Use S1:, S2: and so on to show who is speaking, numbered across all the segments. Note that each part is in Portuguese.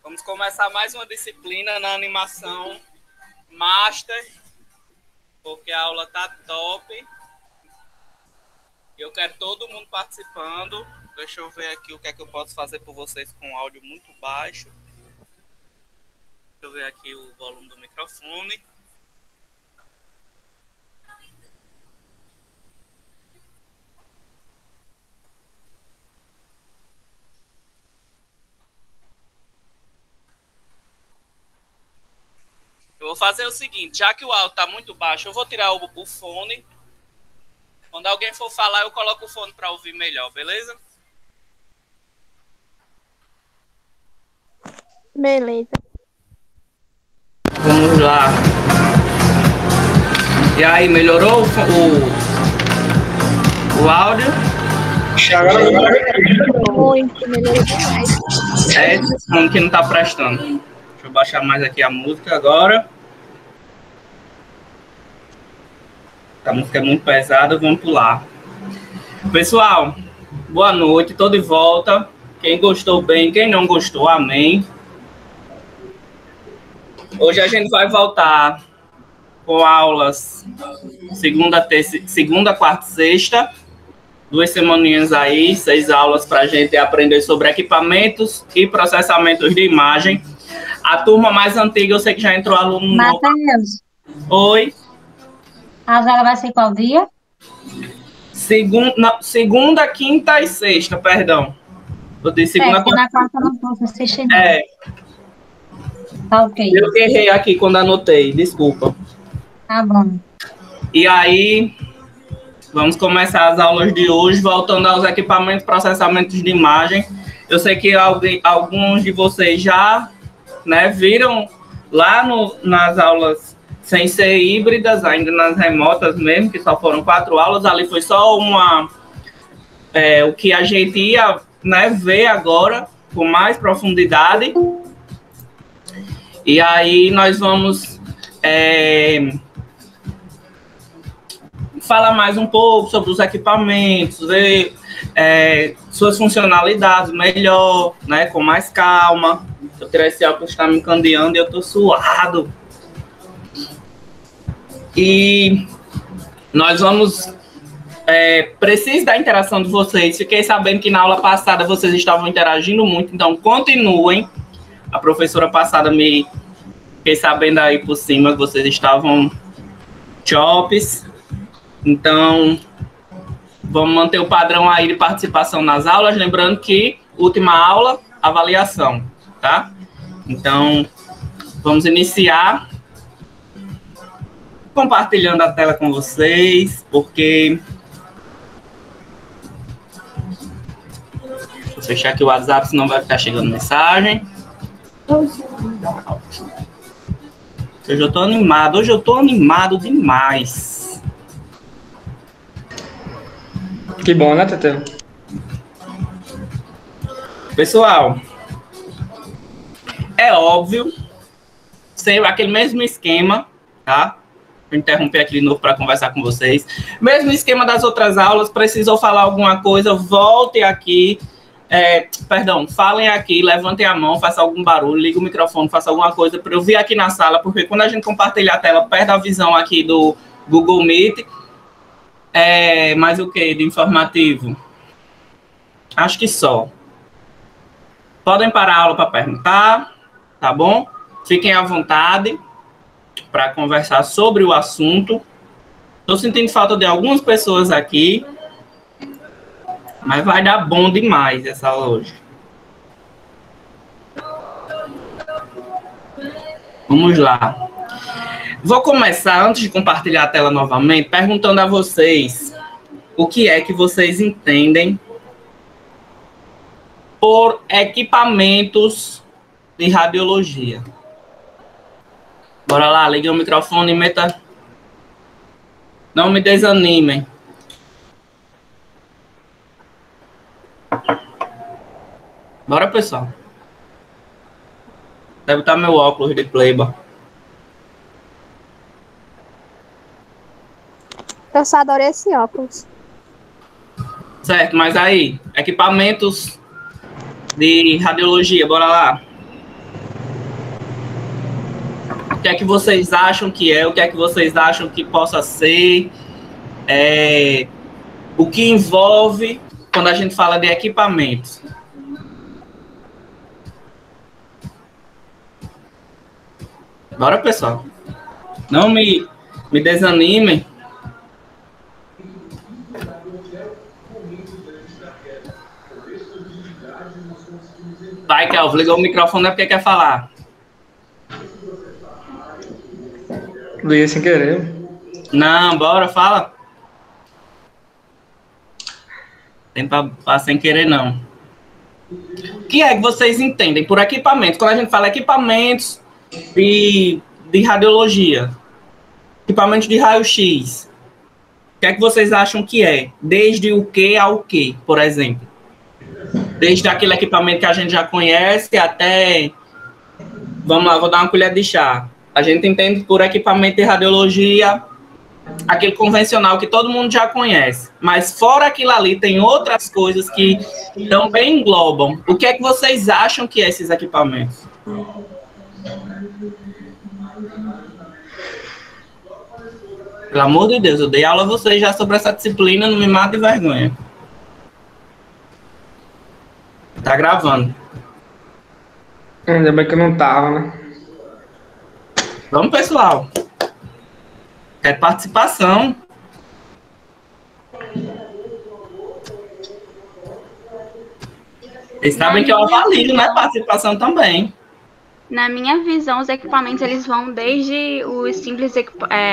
S1: Vamos começar mais uma disciplina na animação Master, porque a aula tá top. Eu quero todo mundo participando. Deixa eu ver aqui o que é que eu posso fazer por vocês com áudio muito baixo. Deixa eu ver aqui o volume do microfone. Eu vou fazer o seguinte, já que o áudio está muito baixo, eu vou tirar o fone. Quando alguém for falar, eu coloco o fone para ouvir melhor, beleza?
S2: Beleza.
S1: Vamos lá. E aí, melhorou o áudio?
S2: Muito, melhorou demais.
S1: É esse som que não está prestando. Deixa eu baixar mais aqui a música agora. A música é muito pesada, vamos pular. Pessoal, boa noite, estou de volta. Quem gostou bem, quem não gostou, amém. Hoje a gente vai voltar com aulas segunda, quarta e sexta. 2 semaninhas aí, 6 aulas para a gente aprender sobre equipamentos e processamentos de imagem. A turma mais antiga, eu sei que já entrou aluno novo.
S3: Matheus,
S1: Oi.
S3: a aula vai ser qual dia?
S1: Segunda, quinta e sexta, perdão. Eu disse segunda,
S3: porque na quarta eu não posso assistir. Não.
S1: É.
S3: Tá ok.
S1: Eu errei aqui quando anotei, desculpa.
S3: Tá bom.
S1: E aí, vamos começar as aulas de hoje, voltando aos equipamentos, processamentos de imagem. Eu sei que alguns de vocês já, né, viram lá nas aulas sem ser híbridas, ainda nas remotas mesmo, que só foram 4 aulas. Ali foi só o que a gente ia, né, ver agora com mais profundidade. E aí nós vamos falar mais um pouco sobre os equipamentos, ver suas funcionalidades melhor, né, com mais calma. Eu tirei esse óculos, está me candeando e eu tô suado. E nós vamos... preciso da interação de vocês. Fiquei sabendo que na aula passada vocês estavam interagindo muito, então continuem. A professora passada fiquei sabendo aí por cima que vocês estavam chops. Então, vamos manter o padrão aí de participação nas aulas. Lembrando que última aula, avaliação, tá? Então, vamos iniciar compartilhando a tela com vocês, porque... Vou fechar aqui o WhatsApp, senão vai ficar chegando mensagem. Hoje eu tô animado demais.
S4: Que bom, né, Teteu?
S1: Pessoal, é óbvio, sempre aquele mesmo esquema, tá? Vou interromper aqui de novo para conversar com vocês. Mesmo esquema das outras aulas, precisou falar alguma coisa, volte aqui. Falem aqui, levantem a mão, façam algum barulho, liga o microfone, faça alguma coisa para eu vir aqui na sala, porque quando a gente compartilha a tela, perde a visão aqui do Google Meet. Mais o que de informativo? Acho que só. Podem parar a aula para perguntar, tá bom? Fiquem à vontade para conversar sobre o assunto. Estou sentindo falta de algumas pessoas aqui, mas vai dar bom demais essa aula hoje. Vamos lá. Vou começar, antes de compartilhar a tela novamente, perguntando a vocês o que é que vocês entendem por equipamentos de radiologia. Bora lá, ligue o microfone e meta... Não me desanimem. Bora, pessoal. Deve estar meu óculos de Playboy.
S2: Eu só adorei esse óculos.
S1: Certo, mas aí, equipamentos de radiologia, bora lá. que é que vocês acham que é, o que é que vocês acham que possa ser, o que envolve quando a gente fala de equipamentos. Bora, pessoal. Não me desanimem. Vai, Kelvin, ligou o microfone, é porque quer falar.
S4: Liguei sem querer.
S1: Não, bora, fala. Tem pra sem querer, não. O que é que vocês entendem por equipamentos? Quando a gente fala equipamentos de radiologia, equipamentos de raio-x, o que é que vocês acham que é? Desde o que ao que, por exemplo? Desde aquele equipamento que a gente já conhece até... Vamos lá, vou dar uma colher de chá. A gente entende por equipamento de radiologia aquele convencional que todo mundo já conhece. Mas fora aquilo ali, tem outras coisas que também englobam. O que é que vocês acham que é esses equipamentos? Pelo amor de Deus, eu dei aula a vocês já sobre essa disciplina, não me mata de vergonha. Tá gravando.
S4: Ainda bem que eu não tava, né?
S1: Vamos, pessoal. Quer participação? Vocês sabem que eu avalio, né? Participação também.
S5: Na minha visão, os equipamentos eles vão desde os simples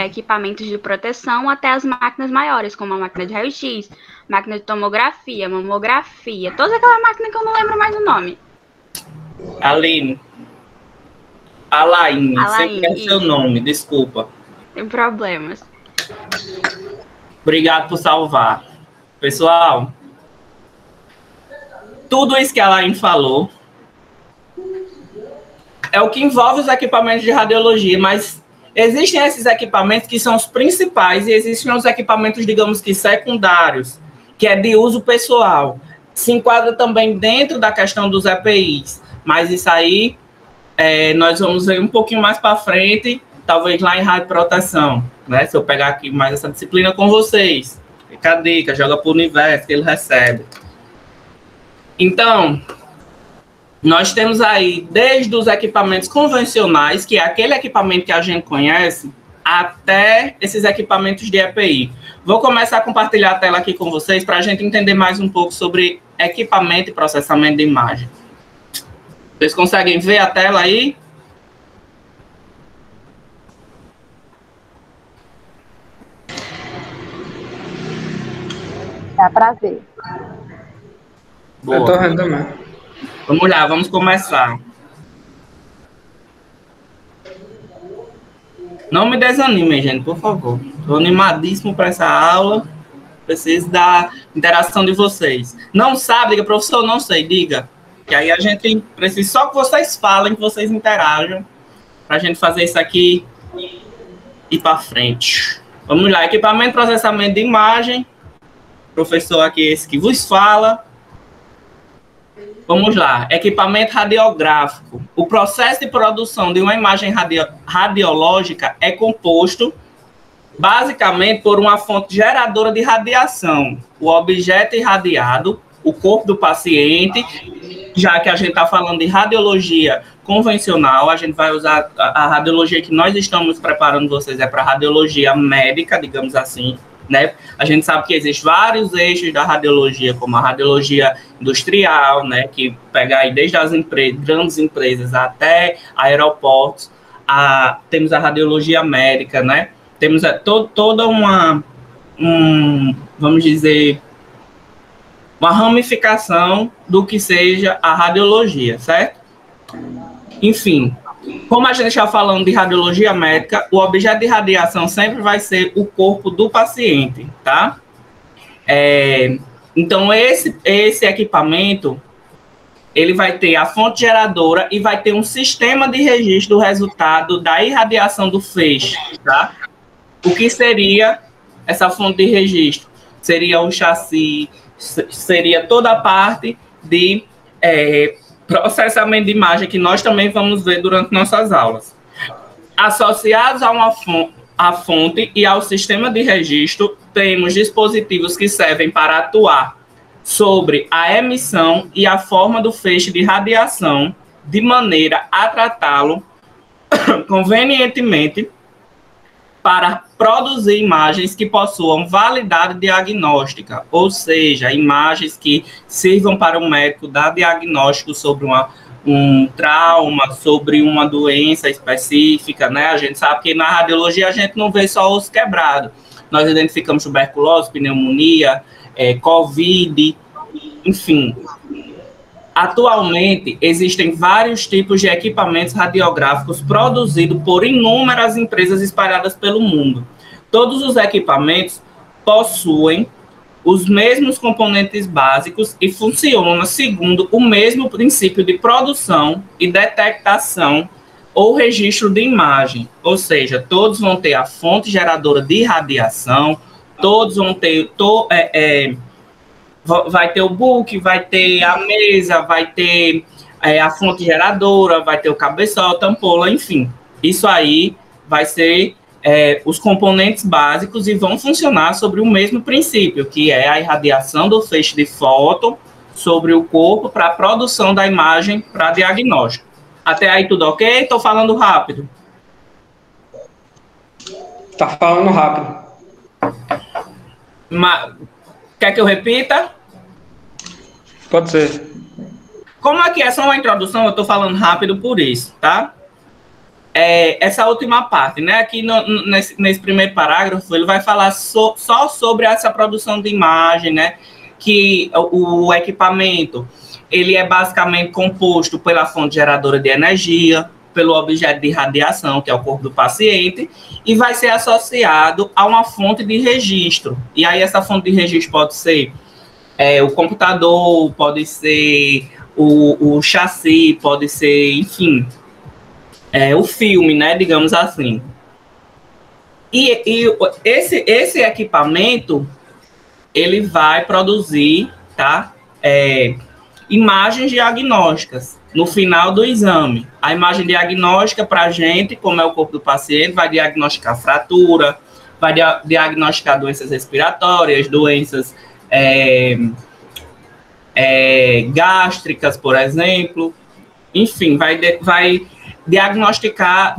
S5: equipamentos de proteção até as máquinas maiores, como a máquina de raio-x, máquina de tomografia, mamografia, todas aquelas máquinas que eu não lembro mais o nome.
S1: Alaine, sempre é seu nome, desculpa.
S5: Tem problemas.
S1: Obrigado por salvar. Pessoal, tudo isso que a Alaine falou é o que envolve os equipamentos de radiologia, mas existem esses equipamentos que são os principais e existem os equipamentos, digamos que secundários, que é de uso pessoal. Se enquadra também dentro da questão dos EPIs, mas isso aí nós vamos ver um pouquinho mais para frente, talvez lá em radioproteção, né? Se eu pegar aqui mais essa disciplina com vocês, fica a dica, joga para o universo que ele recebe. Então, nós temos aí desde os equipamentos convencionais, que é aquele equipamento que a gente conhece, até esses equipamentos de EPI. Vou começar a compartilhar a tela aqui com vocês para a gente entender mais um pouco sobre equipamento e processamento de imagem. Vocês conseguem ver a tela aí?
S2: Dá para ver.
S1: Boa.
S4: Eu tô vendo também.
S1: Vamos lá, vamos começar. Não me desanimem, gente, por favor. Estou animadíssimo para essa aula. Preciso da interação de vocês. Não sabe, diga, professor, não sei, diga. Que aí a gente precisa só que vocês falem, que vocês interajam, para a gente fazer isso aqui e ir para frente. Vamos lá, equipamento de processamento de imagem. Professor aqui, esse que vos fala. Vamos lá, equipamento radiográfico. O processo de produção de uma imagem radiológica é composto basicamente por uma fonte geradora de radiação, o objeto irradiado, o corpo do paciente. Já que a gente está falando de radiologia convencional, a gente vai usar a radiologia que nós estamos preparando vocês para radiologia médica, digamos assim, né? A gente sabe que existem vários eixos da radiologia, como a radiologia industrial, né? Que pega aí desde as grandes empresas até aeroportos. Temos a radiologia médica, né? Temos toda vamos dizer, uma ramificação do que seja a radiologia, certo? Enfim, como a gente está falando de radiologia médica, o objeto de radiação sempre vai ser o corpo do paciente, tá? Então, esse equipamento, ele vai ter a fonte geradora e vai ter um sistema de registro do resultado da irradiação do feixe, tá? O que seria essa fonte de registro? Seria o chassi, seria toda a parte de processamento de imagem que nós também vamos ver durante nossas aulas. Associados à fonte e ao sistema de registro, temos dispositivos que servem para atuar sobre a emissão e a forma do feixe de radiação, de maneira a tratá-lo convenientemente para produzir imagens que possuam validade diagnóstica, ou seja, imagens que sirvam para o médico dar diagnóstico sobre um trauma, sobre uma doença específica, né? A gente sabe que na radiologia a gente não vê só osso quebrado. Nós identificamos tuberculose, pneumonia, Covid, enfim. Atualmente, existem vários tipos de equipamentos radiográficos produzidos por inúmeras empresas espalhadas pelo mundo. Todos os equipamentos possuem os mesmos componentes básicos e funcionam segundo o mesmo princípio de produção e detectação ou registro de imagem. Ou seja, todos vão ter a fonte geradora de radiação, todos vão ter... vai ter o book, vai ter a mesa, vai ter a fonte geradora, vai ter o cabeçote, ampola, enfim. Isso aí vai ser os componentes básicos e vão funcionar sobre o mesmo princípio, que é a irradiação do feixe de fóton sobre o corpo para a produção da imagem para diagnóstico. Até aí tudo ok? Estou falando rápido.
S4: Tá falando rápido.
S1: Quer que eu repita?
S4: Pode ser.
S1: Como aqui é só uma introdução, eu estou falando rápido por isso, tá? Essa última parte, né? Aqui nesse primeiro parágrafo, ele vai falar só sobre essa produção de imagem, né? Que o equipamento, ele é basicamente composto pela fonte geradora de energia, pelo objeto de radiação, que é o corpo do paciente, e vai ser associado a uma fonte de registro. E aí essa fonte de registro pode ser o computador, pode ser o chassi, pode ser, enfim, o filme, né, digamos assim. E esse equipamento, ele vai produzir, tá, imagens diagnósticas no final do exame. A imagem diagnóstica para a gente, como é o corpo do paciente, vai diagnosticar fratura, vai diagnosticar doenças respiratórias, doenças gástricas, por exemplo. Enfim, vai diagnosticar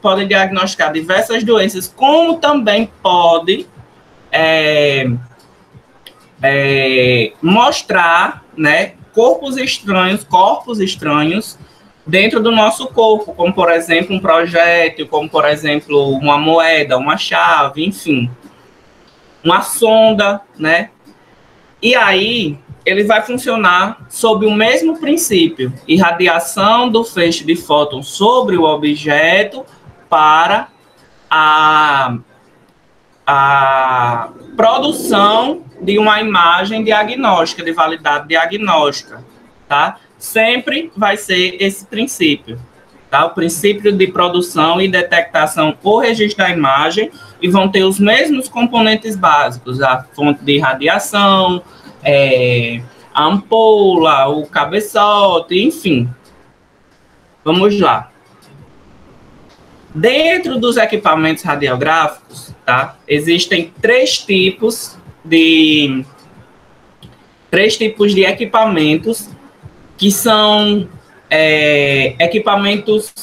S1: pode diagnosticar diversas doenças, como também pode mostrar, né, corpos estranhos dentro do nosso corpo, como, por exemplo, um projétil, como, por exemplo, uma moeda, uma chave, enfim, uma sonda, né? E aí, ele vai funcionar sob o mesmo princípio, irradiação do feixe de fóton sobre o objeto para a produção de uma imagem diagnóstica, de validade diagnóstica, tá? Sempre vai ser esse princípio, tá? O princípio de produção e detectação ou registro da imagem, e vão ter os mesmos componentes básicos, a fonte de radiação, a ampola, o cabeçote, enfim. Vamos lá. Dentro dos equipamentos radiográficos, tá, existem três tipos de equipamentos que são equipamentos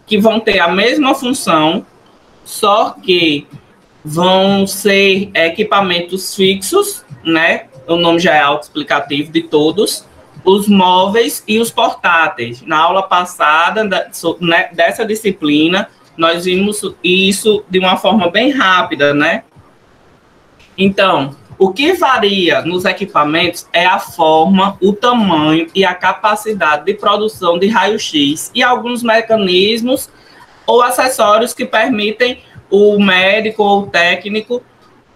S1: que vão ter a mesma função, só que vão ser equipamentos fixos, né? O nome já é autoexplicativo de todos, os móveis e os portáteis. Na aula passada dessa disciplina, nós vimos isso de uma forma bem rápida, né? Então, o que varia nos equipamentos é a forma, o tamanho e a capacidade de produção de raio-x e alguns mecanismos ou acessórios que permitem o médico ou o técnico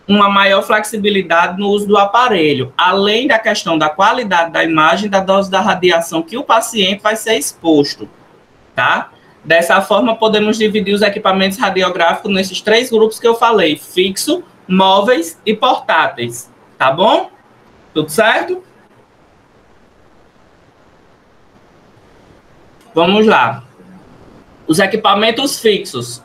S1: uma maior flexibilidade no uso do aparelho, além da questão da qualidade da imagem e da dose da radiação que o paciente vai ser exposto, tá? Dessa forma, podemos dividir os equipamentos radiográficos nesses três grupos que eu falei: fixo, móveis e portáteis. Tá bom? Tudo certo? Vamos lá. Os equipamentos fixos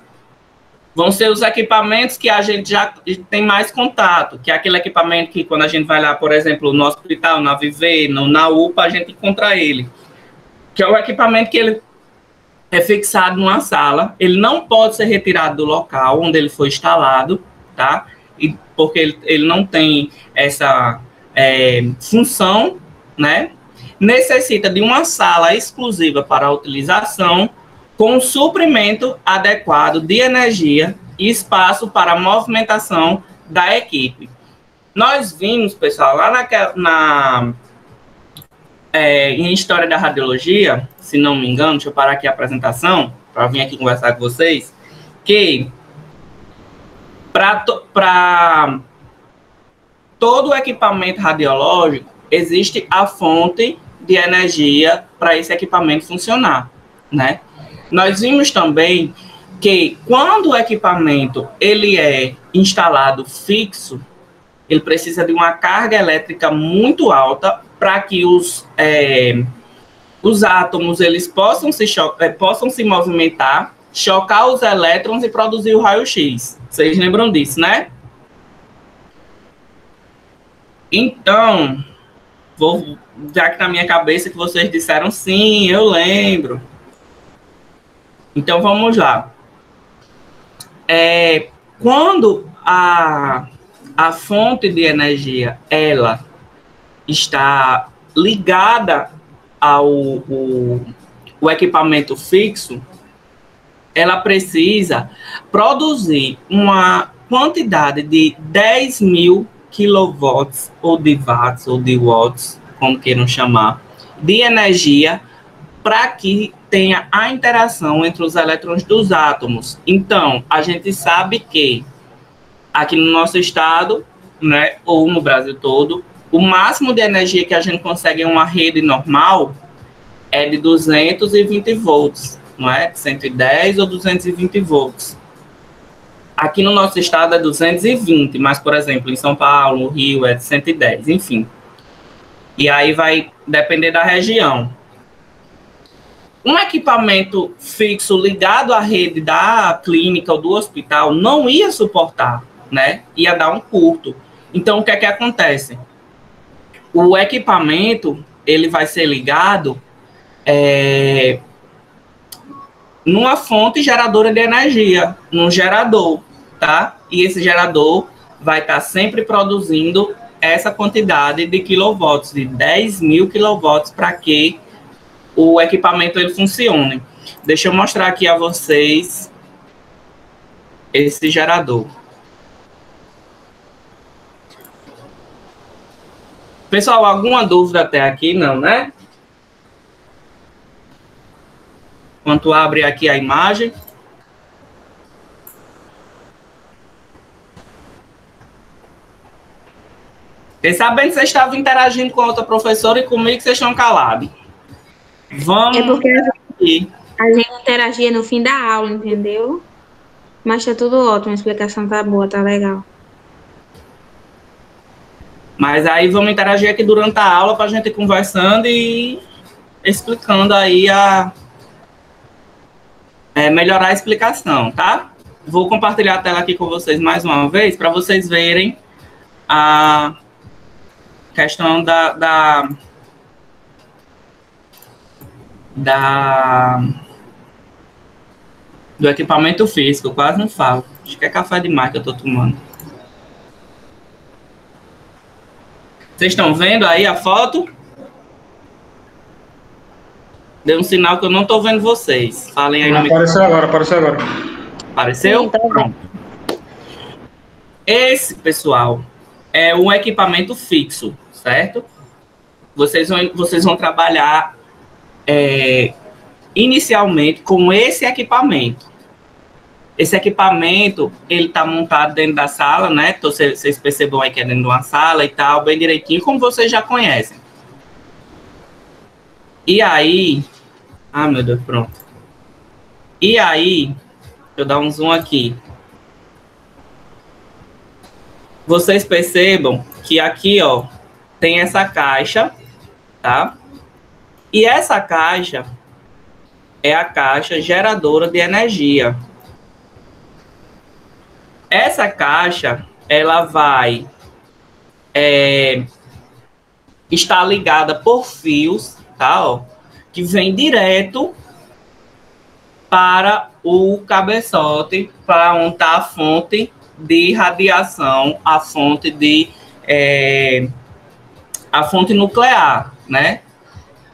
S1: vão ser os equipamentos que a gente já tem mais contato, que é aquele equipamento que quando a gente vai lá, por exemplo, no hospital, na Viver, na UPA, a gente encontra ele. Que é o equipamento que ele é fixado numa sala, ele não pode ser retirado do local onde ele foi instalado, tá? E porque ele não tem essa função, né? Necessita de uma sala exclusiva para a utilização, com suprimento adequado de energia e espaço para a movimentação da equipe. Nós vimos, pessoal, lá em História da Radiologia, se não me engano, deixa eu parar aqui a apresentação, para vir aqui conversar com vocês, que para todo o equipamento radiológico, existe a fonte de energia para esse equipamento funcionar, né? Nós vimos também que quando o equipamento ele é instalado fixo, ele precisa de uma carga elétrica muito alta para que os átomos eles possam se movimentar, chocar os elétrons e produzir o raio-x. Vocês lembram disso, né? Então, já que na minha cabeça que vocês disseram sim, eu lembro. Então, vamos lá. Quando a fonte de energia, ela está ligada ao equipamento fixo, ela precisa produzir uma quantidade de 10.000 quilowatts, ou de watts, ou de watts, como queiram chamar, de energia para que tenha a interação entre os elétrons dos átomos. Então, a gente sabe que aqui no nosso estado, né, ou no Brasil todo, o máximo de energia que a gente consegue em uma rede normal é de 220 volts, não é? 110 ou 220 volts. Aqui no nosso estado é 220, mas, por exemplo, em São Paulo, no Rio, é de 110, enfim. E aí vai depender da região. Um equipamento fixo ligado à rede da clínica ou do hospital não ia suportar, né? Ia dar um curto. Então, o que é que acontece? O equipamento, ele vai ser ligado numa fonte geradora de energia, num gerador, tá? E esse gerador vai estar sempre produzindo essa quantidade de quilowatts, de 10.000 quilowatts, para que o equipamento ele funcione. Deixa eu mostrar aqui a vocês esse gerador. Pessoal, alguma dúvida até aqui? Não, né? Enquanto abre aqui a imagem. Vocês sabem que vocês estavam interagindo com outra professora e comigo vocês estão calados. Vamos.
S6: É porque a gente interagia no fim da aula, entendeu? Mas tá tudo ótimo, a explicação tá boa, tá legal.
S1: Mas aí vamos interagir aqui durante a aula para a gente ir conversando e explicando aí melhorar a explicação, tá? Vou compartilhar a tela aqui com vocês mais uma vez para vocês verem a questão do equipamento físico. Eu quase não falo. Acho que é café demais que eu tô tomando. Vocês estão vendo aí a foto? Deu um sinal que eu não estou vendo vocês. Falem aí no
S4: microfone. Apareceu agora.
S1: Apareceu?
S2: Sim, tá
S1: pronto. Esse, pessoal, é um equipamento fixo, certo? Vocês vão trabalhar inicialmente com esse equipamento. Esse equipamento, ele está montado dentro da sala, né? Então, vocês percebam aí que é dentro de uma sala e tal, bem direitinho, como vocês já conhecem. E aí... Ah, meu Deus, pronto. E aí, deixa eu dar um zoom aqui. Vocês percebam que aqui, ó, tem essa caixa, tá? E essa caixa, é a caixa geradora de energia. Essa caixa, ela vai estar ligada por fios, tá? Ó, que vem direto para o cabeçote, para onde está a fonte de radiação, a fonte nuclear, né?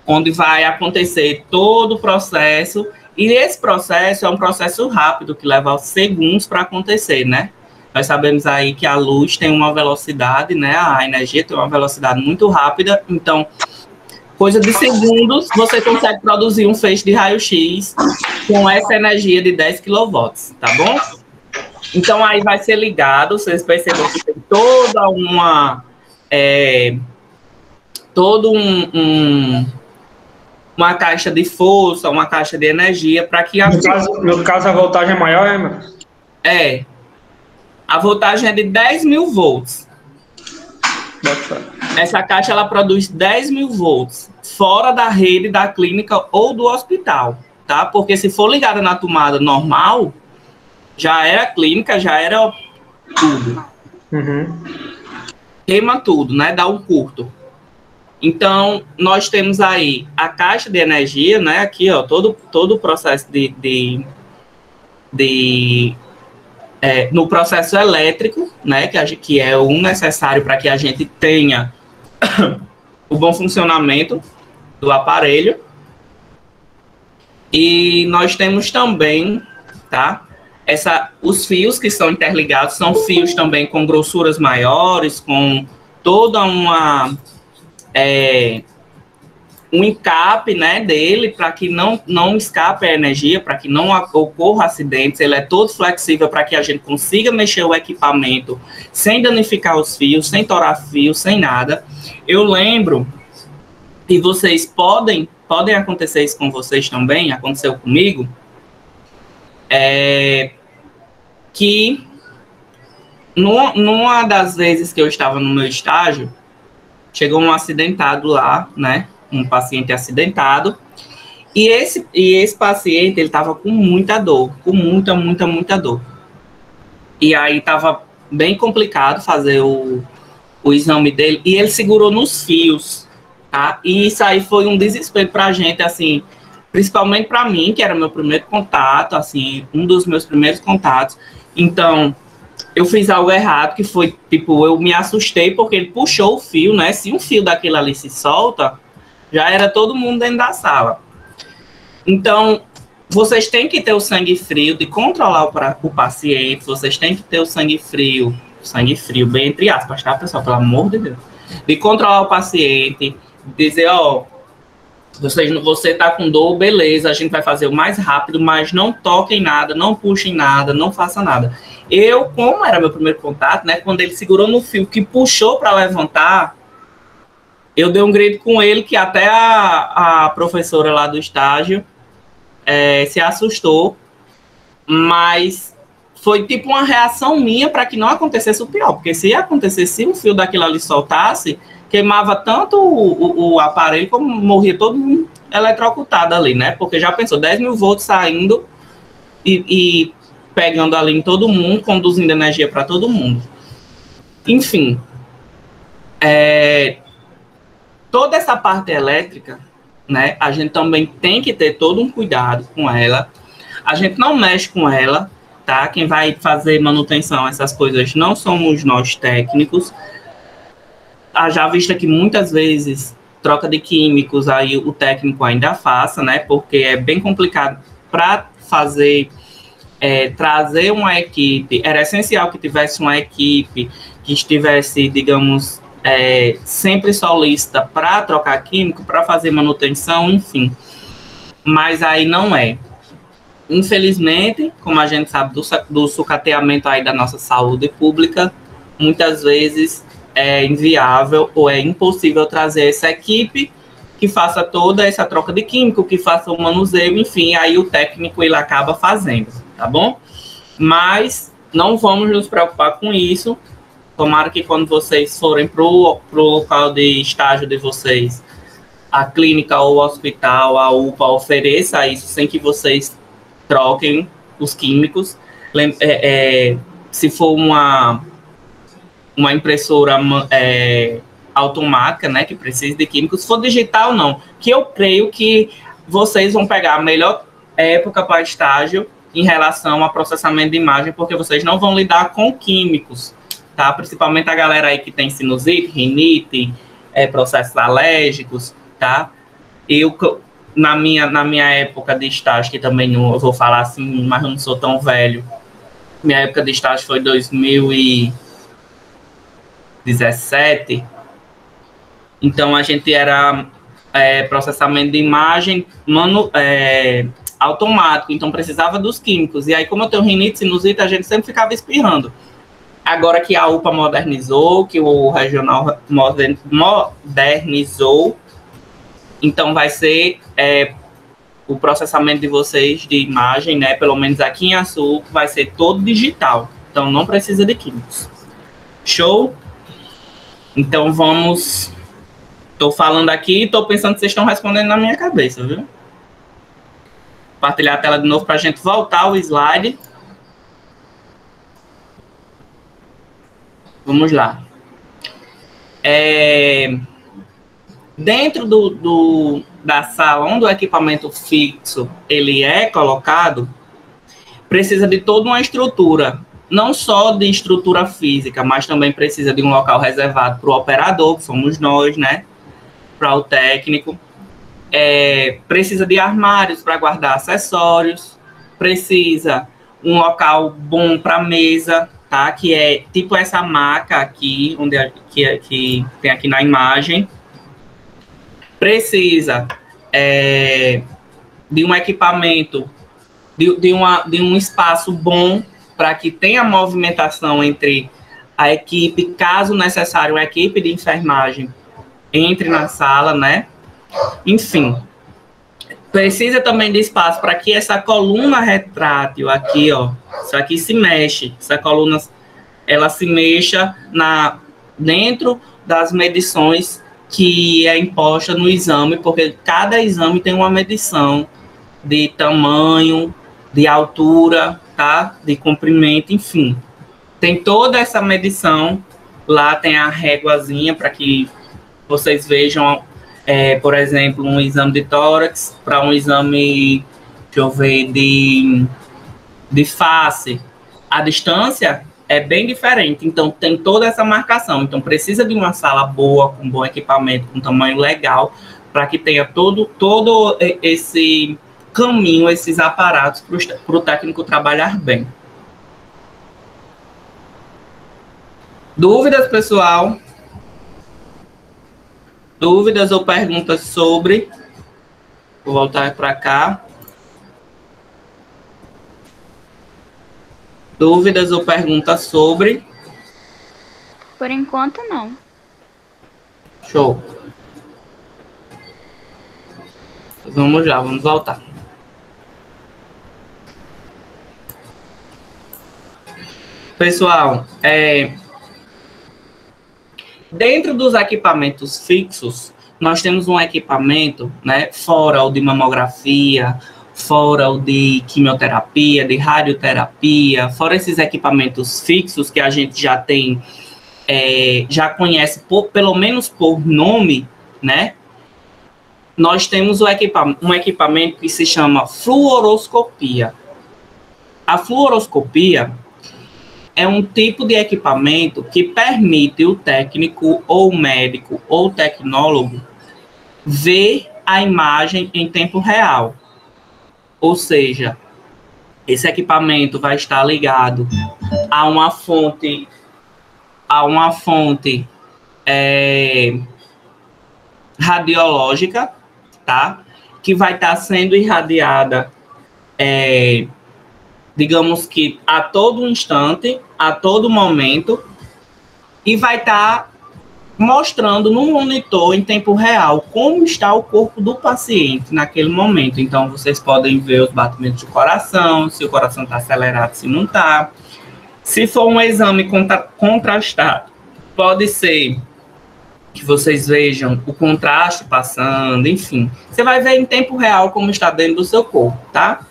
S1: Onde vai acontecer todo o processo, e esse processo é um processo rápido, que leva segundos para acontecer, né? Nós sabemos aí que a luz tem uma velocidade, né? A energia tem uma velocidade muito rápida, então, coisa de segundos, você consegue produzir um feixe de raio-x com essa energia de 10 kW, tá bom? Então, aí vai ser ligado, vocês percebem que tem toda uma... uma caixa de força, uma caixa de energia para que...
S4: No caso, a voltagem é maior, mano?
S1: A voltagem é de 10.000 volts. Essa caixa, ela produz 10.000 volts fora da rede da clínica ou do hospital, tá? Porque se for ligada na tomada normal, já era clínica, já era tudo. Queima tudo, né? Dá um curto. Então, nós temos aí a caixa de energia, né? Aqui, ó, todo o processo no processo elétrico, né? Que é o necessário para que a gente tenha o bom funcionamento do aparelho. E nós temos também, tá? Os fios que são interligados são fios também com grossuras maiores, com toda um escape, né, dele, para que não escape a energia, para que não ocorra acidentes. Ele é todo flexível para que a gente consiga mexer o equipamento sem danificar os fios, sem torar fios, sem nada. Eu lembro, e vocês podem acontecer isso com vocês também, aconteceu comigo, que numa das vezes que eu estava no meu estágio, chegou um acidentado lá, né? Um paciente acidentado. E esse paciente, ele estava com muita dor, com muita dor. E aí estava bem complicado fazer o exame dele. E ele segurou nos fios, tá? E isso aí foi um desespero pra gente, assim, principalmente para mim, que era meu primeiro contato, assim, um dos meus primeiros contatos. Então, eu fiz algo errado, que foi, tipo, eu me assustei porque ele puxou o fio, né? Se um fio daquele ali se solta, já era todo mundo dentro da sala. Então, vocês têm que ter o sangue frio de controlar o paciente, vocês têm que ter o sangue frio, bem entre aspas, tá, pessoal? Pelo amor de Deus. De controlar o paciente, dizer, ó, você tá com dor, beleza, a gente vai fazer o mais rápido, mas não toquem nada, não puxem nada, não faça nada. Eu, como era meu primeiro contato, né, quando ele segurou no fio que puxou para levantar, eu dei um grito com ele que até a professora lá do estágio se assustou, mas foi tipo uma reação minha para que não acontecesse o pior, porque se acontecesse, se um fio daquilo ali soltasse, queimava tanto o aparelho como morria todo mundo eletrocutado ali, né? Porque já pensou, 10.000 volts saindo e pegando ali em todo mundo, conduzindo energia para todo mundo. Enfim, toda essa parte elétrica, né? A gente também tem que ter todo um cuidado com ela. A gente não mexe com ela, tá? Quem vai fazer manutenção, essas coisas, não somos nós técnicos. Já vista que muitas vezes troca de químicos, aí o técnico ainda faça, né? Porque é bem complicado para fazer, trazer uma equipe. Era essencial que tivesse uma equipe que estivesse, digamos, sempre solícita para trocar químico, para fazer manutenção, enfim. Mas aí não é. Infelizmente, como a gente sabe do sucateamento aí da nossa saúde pública, muitas vezes é inviável ou é impossível trazer essa equipe que faça toda essa troca de químico, que faça o manuseio, enfim, aí o técnico ele acaba fazendo, tá bom? Mas não vamos nos preocupar com isso. Tomara que quando vocês forem pro local de estágio de vocês, a clínica ou o hospital, a UPA, ofereça isso sem que vocês troquem os químicos. Se for uma impressora automática, né, que precisa de químicos, se for digital, não. Que eu creio que vocês vão pegar a melhor época para estágio em relação a processamento de imagem, porque vocês não vão lidar com químicos, tá? Principalmente a galera aí que tem sinusite, rinite, processos alérgicos, tá? Eu, na minha época de estágio, que também não, eu vou falar assim, mas eu não sou tão velho, minha época de estágio foi 2017, então a gente era processamento de imagem automático, então precisava dos químicos, e aí como eu tenho rinite, sinusite, a gente sempre ficava espirrando. Agora que a UPA modernizou, que o regional modernizou, então vai ser o processamento de vocês de imagem, né, pelo menos aqui em Açu, vai ser todo digital, então não precisa de químicos. Show? Então vamos... Estou falando aqui e estou pensando que vocês estão respondendo na minha cabeça, viu? Compartilhar a tela de novo para a gente voltar ao slide. Vamos lá. Dentro da sala onde o equipamento fixo ele é colocado, precisa de toda uma estrutura, não só de estrutura física, mas também precisa de um local reservado para o operador, que somos nós, né? Para o técnico. Precisa de armários para guardar acessórios, precisa um local bom para mesa, tá? Que é tipo essa maca aqui, que tem aqui na imagem. Precisa de um equipamento, de um espaço bom para que tenha movimentação entre a equipe, caso necessário, a equipe de enfermagem entre na sala, né? Enfim, precisa também de espaço para que essa coluna retrátil aqui, ó, isso aqui se mexe, essa coluna, ela se mexa dentro das medições que é imposta no exame, porque cada exame tem uma medição de tamanho, de altura, tá? De comprimento, enfim. Tem toda essa medição, lá tem a réguazinha para que vocês vejam, por exemplo, um exame de tórax para um exame, deixa eu ver, de face. A distância é bem diferente, então tem toda essa marcação. Então precisa de uma sala boa, com bom equipamento, com tamanho legal, para que tenha todo esse caminho, esses aparatos para o técnico trabalhar bem. Dúvidas, pessoal? Dúvidas ou perguntas sobre? Vou voltar para cá. Dúvidas ou perguntas sobre?
S5: Por enquanto, não.
S1: Show. Vamos lá, vamos voltar. Pessoal, dentro dos equipamentos fixos, nós temos um equipamento, né, fora o de mamografia, fora o de quimioterapia, de radioterapia, fora esses equipamentos fixos que a gente já tem, já conhece pelo menos por nome, né? Nós temos um equipamento que se chama fluoroscopia. A fluoroscopia é um tipo de equipamento que permite o técnico ou médico ou tecnólogo ver a imagem em tempo real. Ou seja, esse equipamento vai estar ligado a uma fonte radiológica, tá? Que vai estar sendo irradiada, digamos que a todo instante, a todo momento, e vai estar mostrando no monitor em tempo real como está o corpo do paciente naquele momento. Então, vocês podem ver os batimentos do coração, se o coração está acelerado, se não está. Se for um exame contrastado, pode ser que vocês vejam o contraste passando, enfim. Você vai ver em tempo real como está dentro do seu corpo, tá?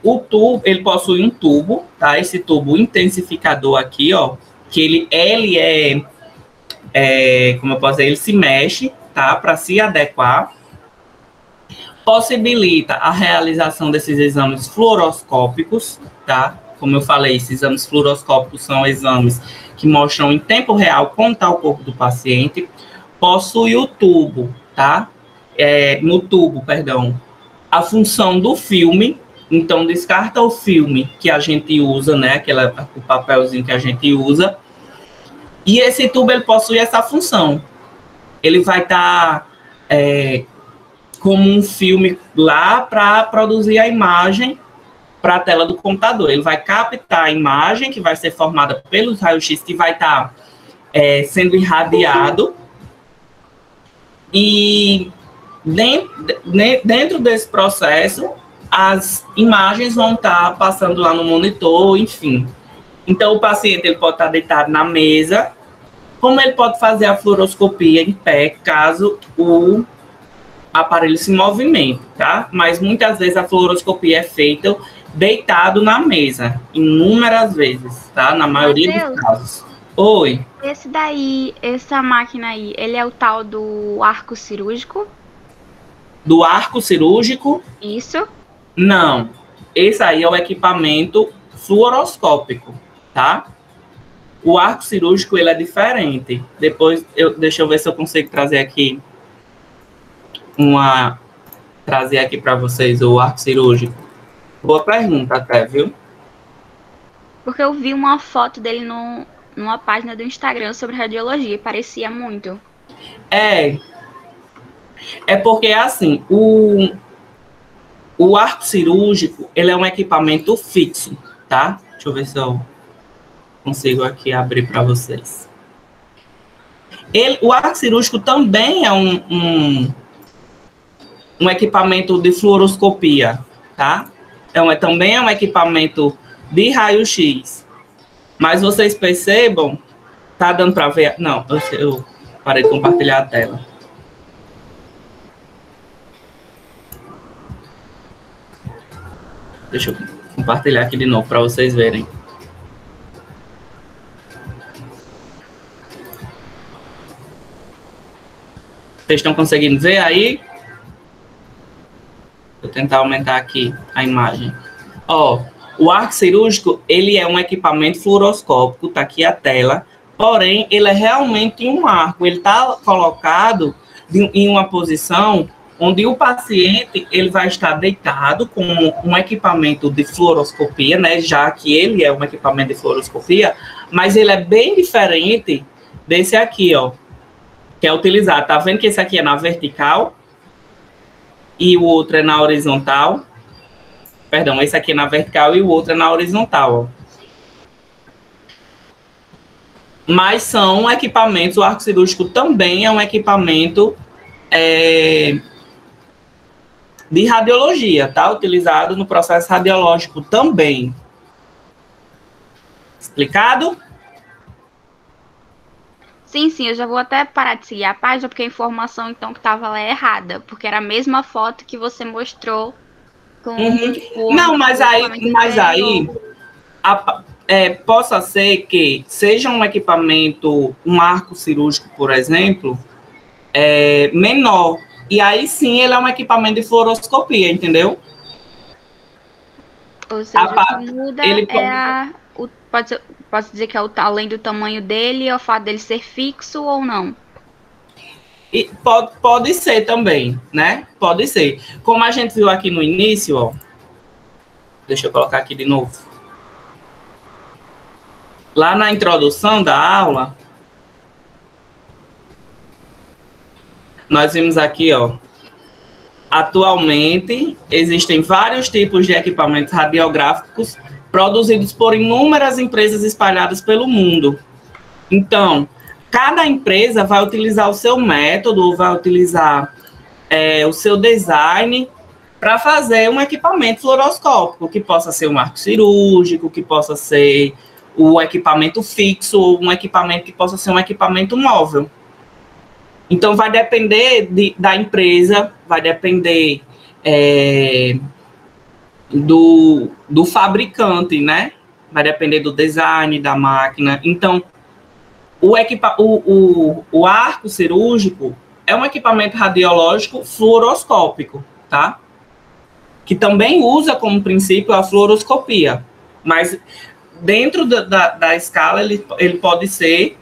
S1: O tubo, ele possui um tubo, tá? Esse tubo intensificador aqui, ó, que ele como eu posso dizer, ele se mexe, tá? Para se adequar. Possibilita a realização desses exames fluoroscópicos, tá? Como eu falei, esses exames fluoroscópicos são exames que mostram em tempo real como está o corpo do paciente. Possui o tubo, tá? No tubo, perdão, a função do filme. Então, descarta o filme que a gente usa, né? O papelzinho que a gente usa. E esse tubo, ele possui essa função. Ele vai estar como um filme lá para produzir a imagem para a tela do computador. Ele vai captar a imagem que vai ser formada pelos raios-x que vai estar sendo irradiado. E dentro desse processo, as imagens vão estar passando lá no monitor, enfim. Então, o paciente ele pode estar deitado na mesa, como ele pode fazer a fluoroscopia em pé, caso o aparelho se movimente, tá? Mas muitas vezes a fluoroscopia é feita deitado na mesa, inúmeras vezes, tá? Na maioria dos casos. Oi.
S5: Essa máquina aí, ele é o tal do arco cirúrgico?
S1: Do arco cirúrgico?
S5: Isso.
S1: Não. Esse aí é o equipamento fluoroscópico, tá? O arco cirúrgico, ele é diferente. Depois, deixa eu ver se eu consigo trazer aqui para vocês o arco cirúrgico. Boa pergunta até, viu?
S5: Porque eu vi uma foto dele numa página do Instagram sobre radiologia e parecia muito.
S1: É porque, assim, o arco cirúrgico, ele é um equipamento fixo, tá? Deixa eu ver se eu consigo aqui abrir para vocês. O arco cirúrgico também é um equipamento de fluoroscopia, tá? Também é um equipamento de raio-x. Mas vocês percebam, tá dando para ver? Não, eu parei de compartilhar a tela. Deixa eu compartilhar aqui de novo para vocês verem. Vocês estão conseguindo ver aí? Vou tentar aumentar aqui a imagem. Ó, o arco cirúrgico, ele é um equipamento fluoroscópico, tá aqui a tela, porém, ele é realmente um arco. Ele está colocado em uma posição onde o paciente ele vai estar deitado com um equipamento de fluoroscopia, né, já que ele é um equipamento de fluoroscopia, mas ele é bem diferente desse aqui, ó, que é utilizado. Tá vendo que esse aqui é na vertical e o outro é na horizontal? Perdão, esse aqui é na vertical e o outro é na horizontal, ó. Mas são equipamentos, o arco cirúrgico também é um equipamento de radiologia, tá? Utilizado no processo radiológico também. Explicado?
S5: Sim, eu já vou até parar de seguir a página, porque a informação, então, que estava lá é errada. Porque era a mesma foto que você mostrou com
S1: Não, mas aí possa ser que seja um equipamento, um arco cirúrgico, por exemplo, menor. E aí sim ele é um equipamento de fluoroscopia, entendeu?
S5: Ou seja, o que muda pode dizer que é além do tamanho dele, é o fato dele ser fixo ou não?
S1: E pode ser também, né? Pode ser. Como a gente viu aqui no início, ó. Deixa eu colocar aqui de novo. Lá na introdução da aula, nós vimos aqui, ó. Atualmente, existem vários tipos de equipamentos radiográficos produzidos por inúmeras empresas espalhadas pelo mundo. Então, cada empresa vai utilizar o seu método, vai utilizar o seu design para fazer um equipamento fluoroscópico, que possa ser um arco cirúrgico, que possa ser o equipamento fixo, ou um equipamento que possa ser um equipamento móvel, Então, vai depender da empresa, vai depender do fabricante, né? Vai depender do design da máquina. Então, o arco cirúrgico é um equipamento radiológico fluoroscópico, tá? Que também usa como princípio a fluoroscopia. Mas dentro da escala, ele pode ser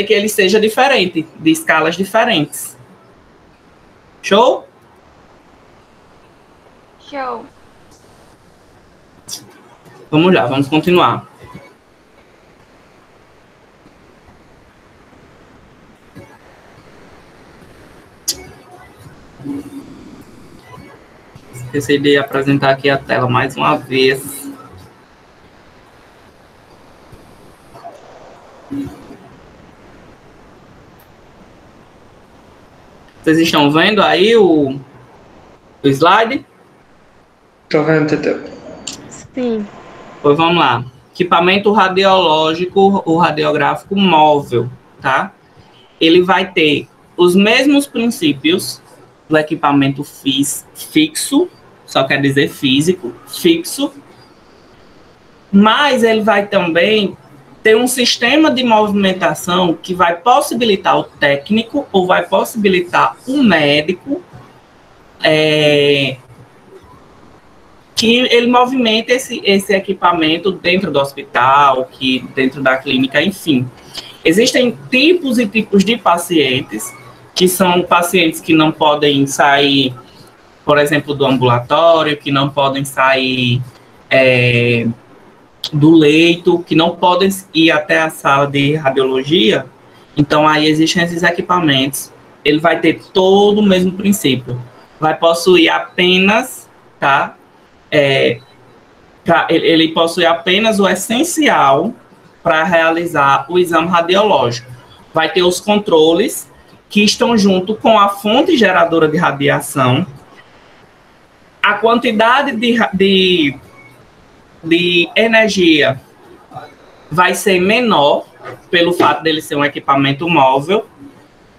S1: que ele seja diferente, de escalas diferentes. Show?
S5: Show.
S1: Vamos lá, vamos continuar. Esqueci de apresentar aqui a tela mais uma vez. Vocês estão vendo aí o slide?
S4: Tô vendo, Teteu.
S2: Sim.
S1: Pois vamos lá. Equipamento radiológico ou radiográfico móvel, tá? Ele vai ter os mesmos princípios do equipamento fixo, só quer dizer físico, fixo, mas ele vai também ter um sistema de movimentação que vai possibilitar o técnico ou vai possibilitar o médico que ele movimente esse equipamento dentro do hospital, dentro da clínica, enfim. Existem tipos e tipos de pacientes, que são pacientes que não podem sair, por exemplo, do ambulatório, que não podem sair do leito, que não podem ir até a sala de radiologia. Então, aí existem esses equipamentos. Ele vai ter todo o mesmo princípio. Vai possuir apenas, tá? Ele possui apenas o essencial para realizar o exame radiológico. Vai ter os controles que estão junto com a fonte geradora de radiação, a quantidade de energia vai ser menor pelo fato dele ser um equipamento móvel.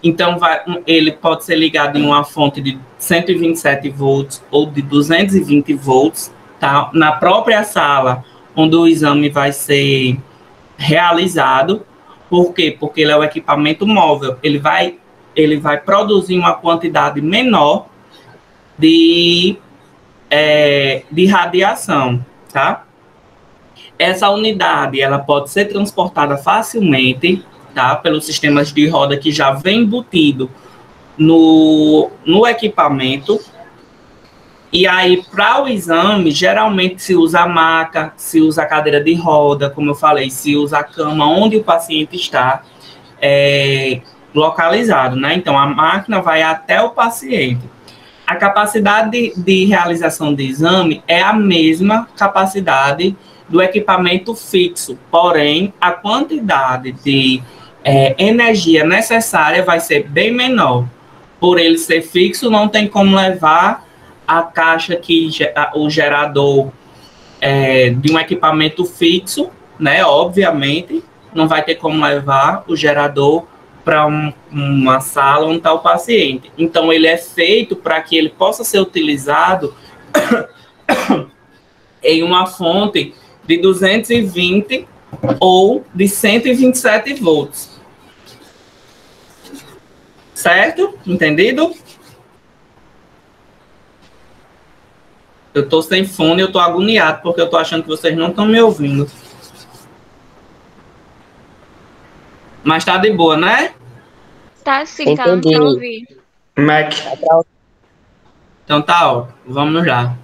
S1: Então, ele pode ser ligado em uma fonte de 127 volts ou de 220 volts, tá? Na própria sala onde o exame vai ser realizado. Por quê? Porque ele é um equipamento móvel. Ele vai produzir uma quantidade menor de radiação, tá? Essa unidade, ela pode ser transportada facilmente, tá? Pelos sistemas de roda que já vem embutido no equipamento. E aí, para o exame, geralmente se usa a maca, se usa a cadeira de roda, como eu falei, se usa a cama onde o paciente está localizado, né? Então, a máquina vai até o paciente. A capacidade de realização do exame é a mesma capacidade do equipamento fixo, porém, a quantidade de energia necessária vai ser bem menor. Por ele ser fixo, não tem como levar a caixa o gerador de um equipamento fixo, né? Obviamente, não vai ter como levar o gerador para uma sala onde está o paciente. Então, ele é feito para que ele possa ser utilizado em uma fonte de 220 ou de 127 volts. Certo? Entendido? Eu estou sem fone, eu estou agoniado, porque eu estou achando que vocês não estão me ouvindo. Mas tá de boa, né?
S5: Tá sim, tá dando pra ouvir.
S4: Mac.
S1: Então tá, ó. Vamos lá.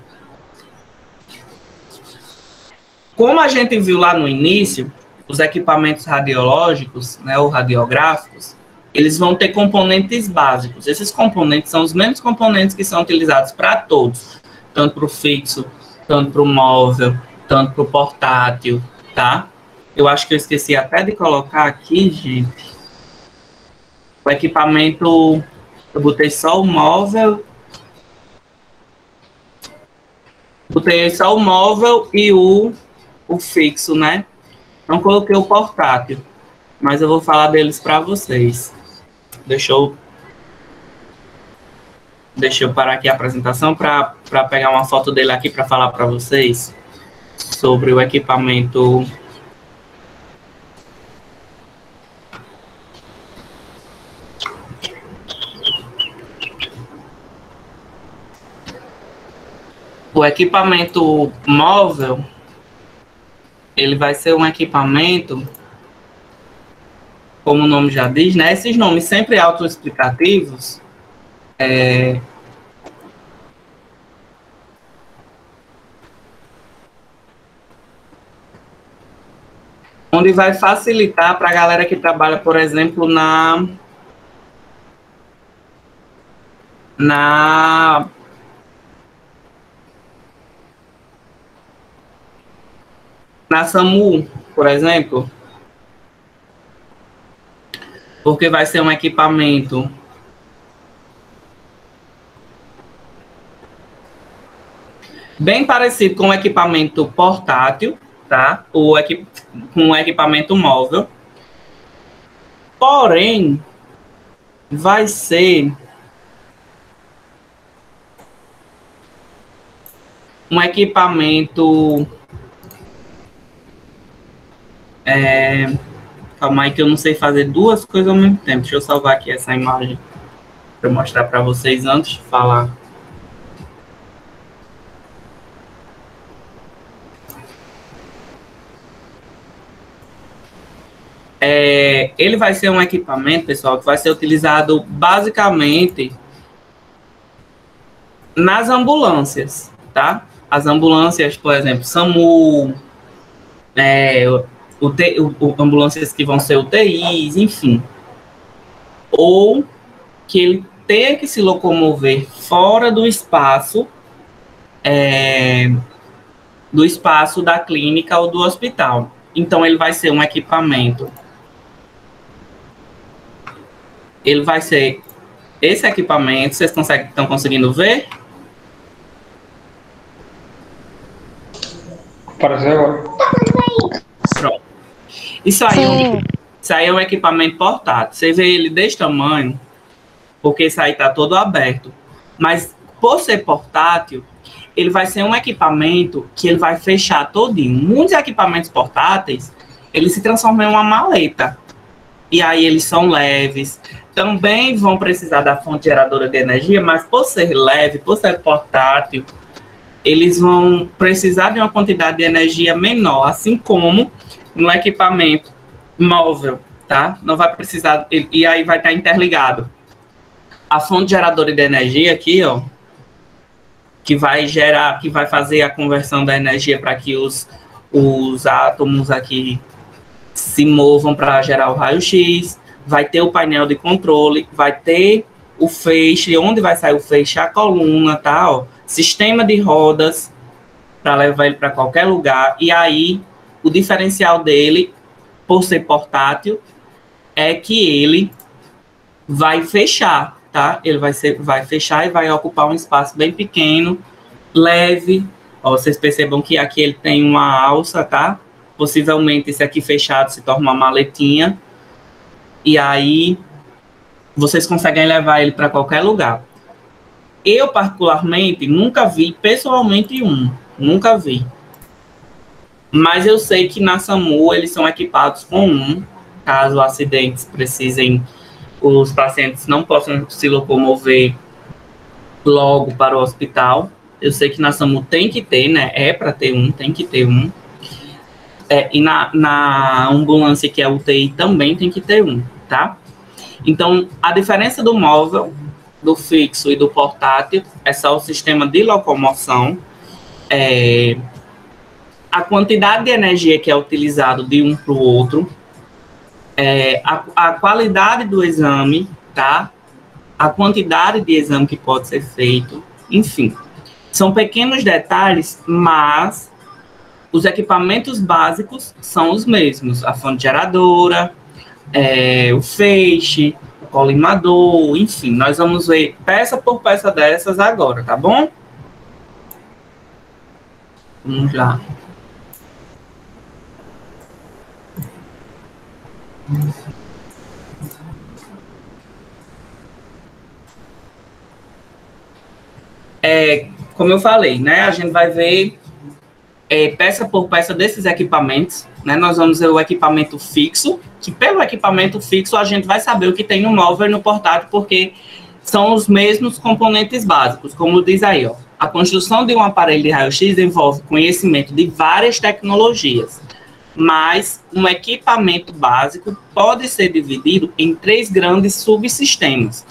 S1: Como a gente viu lá no início, os equipamentos radiológicos, né, ou radiográficos, eles vão ter componentes básicos. Esses componentes são os mesmos componentes que são utilizados para todos, tanto para o fixo, tanto para o móvel, tanto para o portátil, tá? Eu acho que eu esqueci até de colocar aqui, gente. O equipamento, eu botei só o móvel. Botei só o móvel e o fixo, né? Não coloquei o portátil, mas eu vou falar deles para vocês. Deixa eu Deixa eu parar aqui a apresentação para pegar uma foto dele aqui para falar para vocês sobre o equipamento. O equipamento móvel, ele vai ser um equipamento, como o nome já diz, né? Esses nomes sempre autoexplicativos, onde vai facilitar para a galera que trabalha, por exemplo, na SAMU, por exemplo, porque vai ser um equipamento bem parecido com o equipamento portátil, tá? Com o equipamento móvel. Porém, vai ser um equipamento... Calma aí que eu não sei fazer duas coisas ao mesmo tempo. Deixa eu salvar aqui essa imagem para mostrar para vocês antes de falar. Ele vai ser um equipamento, pessoal, que vai ser utilizado basicamente nas ambulâncias, tá? As ambulâncias, por exemplo, SAMU, ambulâncias que vão ser UTIs, enfim. Ou que ele tenha que se locomover fora do espaço da clínica ou do hospital. Então, ele vai ser um equipamento. Ele vai ser esse equipamento. Vocês estão conseguindo ver?
S4: Apareceu agora.
S1: Pronto. Isso aí é um equipamento portátil. Você vê ele desse tamanho, porque isso aí está todo aberto. Mas, por ser portátil, ele vai ser um equipamento que ele vai fechar todinho. Muitos equipamentos portáteis, eles se transformam em uma maleta. E aí eles são leves. Também vão precisar da fonte geradora de energia, mas por ser leve, por ser portátil, eles vão precisar de uma quantidade de energia menor, assim como no equipamento móvel, tá? Não vai precisar, e aí vai estar interligado. A fonte geradora de energia aqui, ó, que vai fazer a conversão da energia para que os átomos aqui se movam para gerar o raio-x, vai ter o painel de controle, vai ter o feixe, onde vai sair o feixe, a coluna, tá? Ó, sistema de rodas para levar ele para qualquer lugar. E aí, o diferencial dele, por ser portátil, é que ele vai fechar, tá? Ele vai fechar e vai ocupar um espaço bem pequeno, leve. Ó, vocês percebam que aqui ele tem uma alça, tá? Possivelmente esse aqui fechado se torna uma maletinha. E aí, vocês conseguem levar ele para qualquer lugar. Eu, particularmente, nunca vi pessoalmente nunca vi. Mas eu sei que na SAMU eles são equipados com caso acidentes precisem, os pacientes não possam se locomover logo para o hospital. Eu sei que na SAMU tem que ter, né? Para ter tem que ter um. E na ambulância, que é UTI, também tem que ter tá? Então, a diferença do móvel, do fixo e do portátil é só o sistema de locomoção, a quantidade de energia que é utilizado de um para o outro, a qualidade do exame, tá? A quantidade de exame que pode ser feito, enfim. São pequenos detalhes, mas os equipamentos básicos são os mesmos. A fonte geradora, o feixe, o colimador, enfim. Nós vamos ver peça por peça dessas agora, tá bom? Vamos lá. como eu falei, né? A gente vai ver peça por peça desses equipamentos, né? Nós vamos ver o equipamento fixo, que pelo equipamento fixo a gente vai saber o que tem no móvel e no portátil, porque são os mesmos componentes básicos, como diz aí, ó. A construção de um aparelho de raio-x envolve conhecimento de várias tecnologias, mas um equipamento básico pode ser dividido em 3 grandes subsistemas.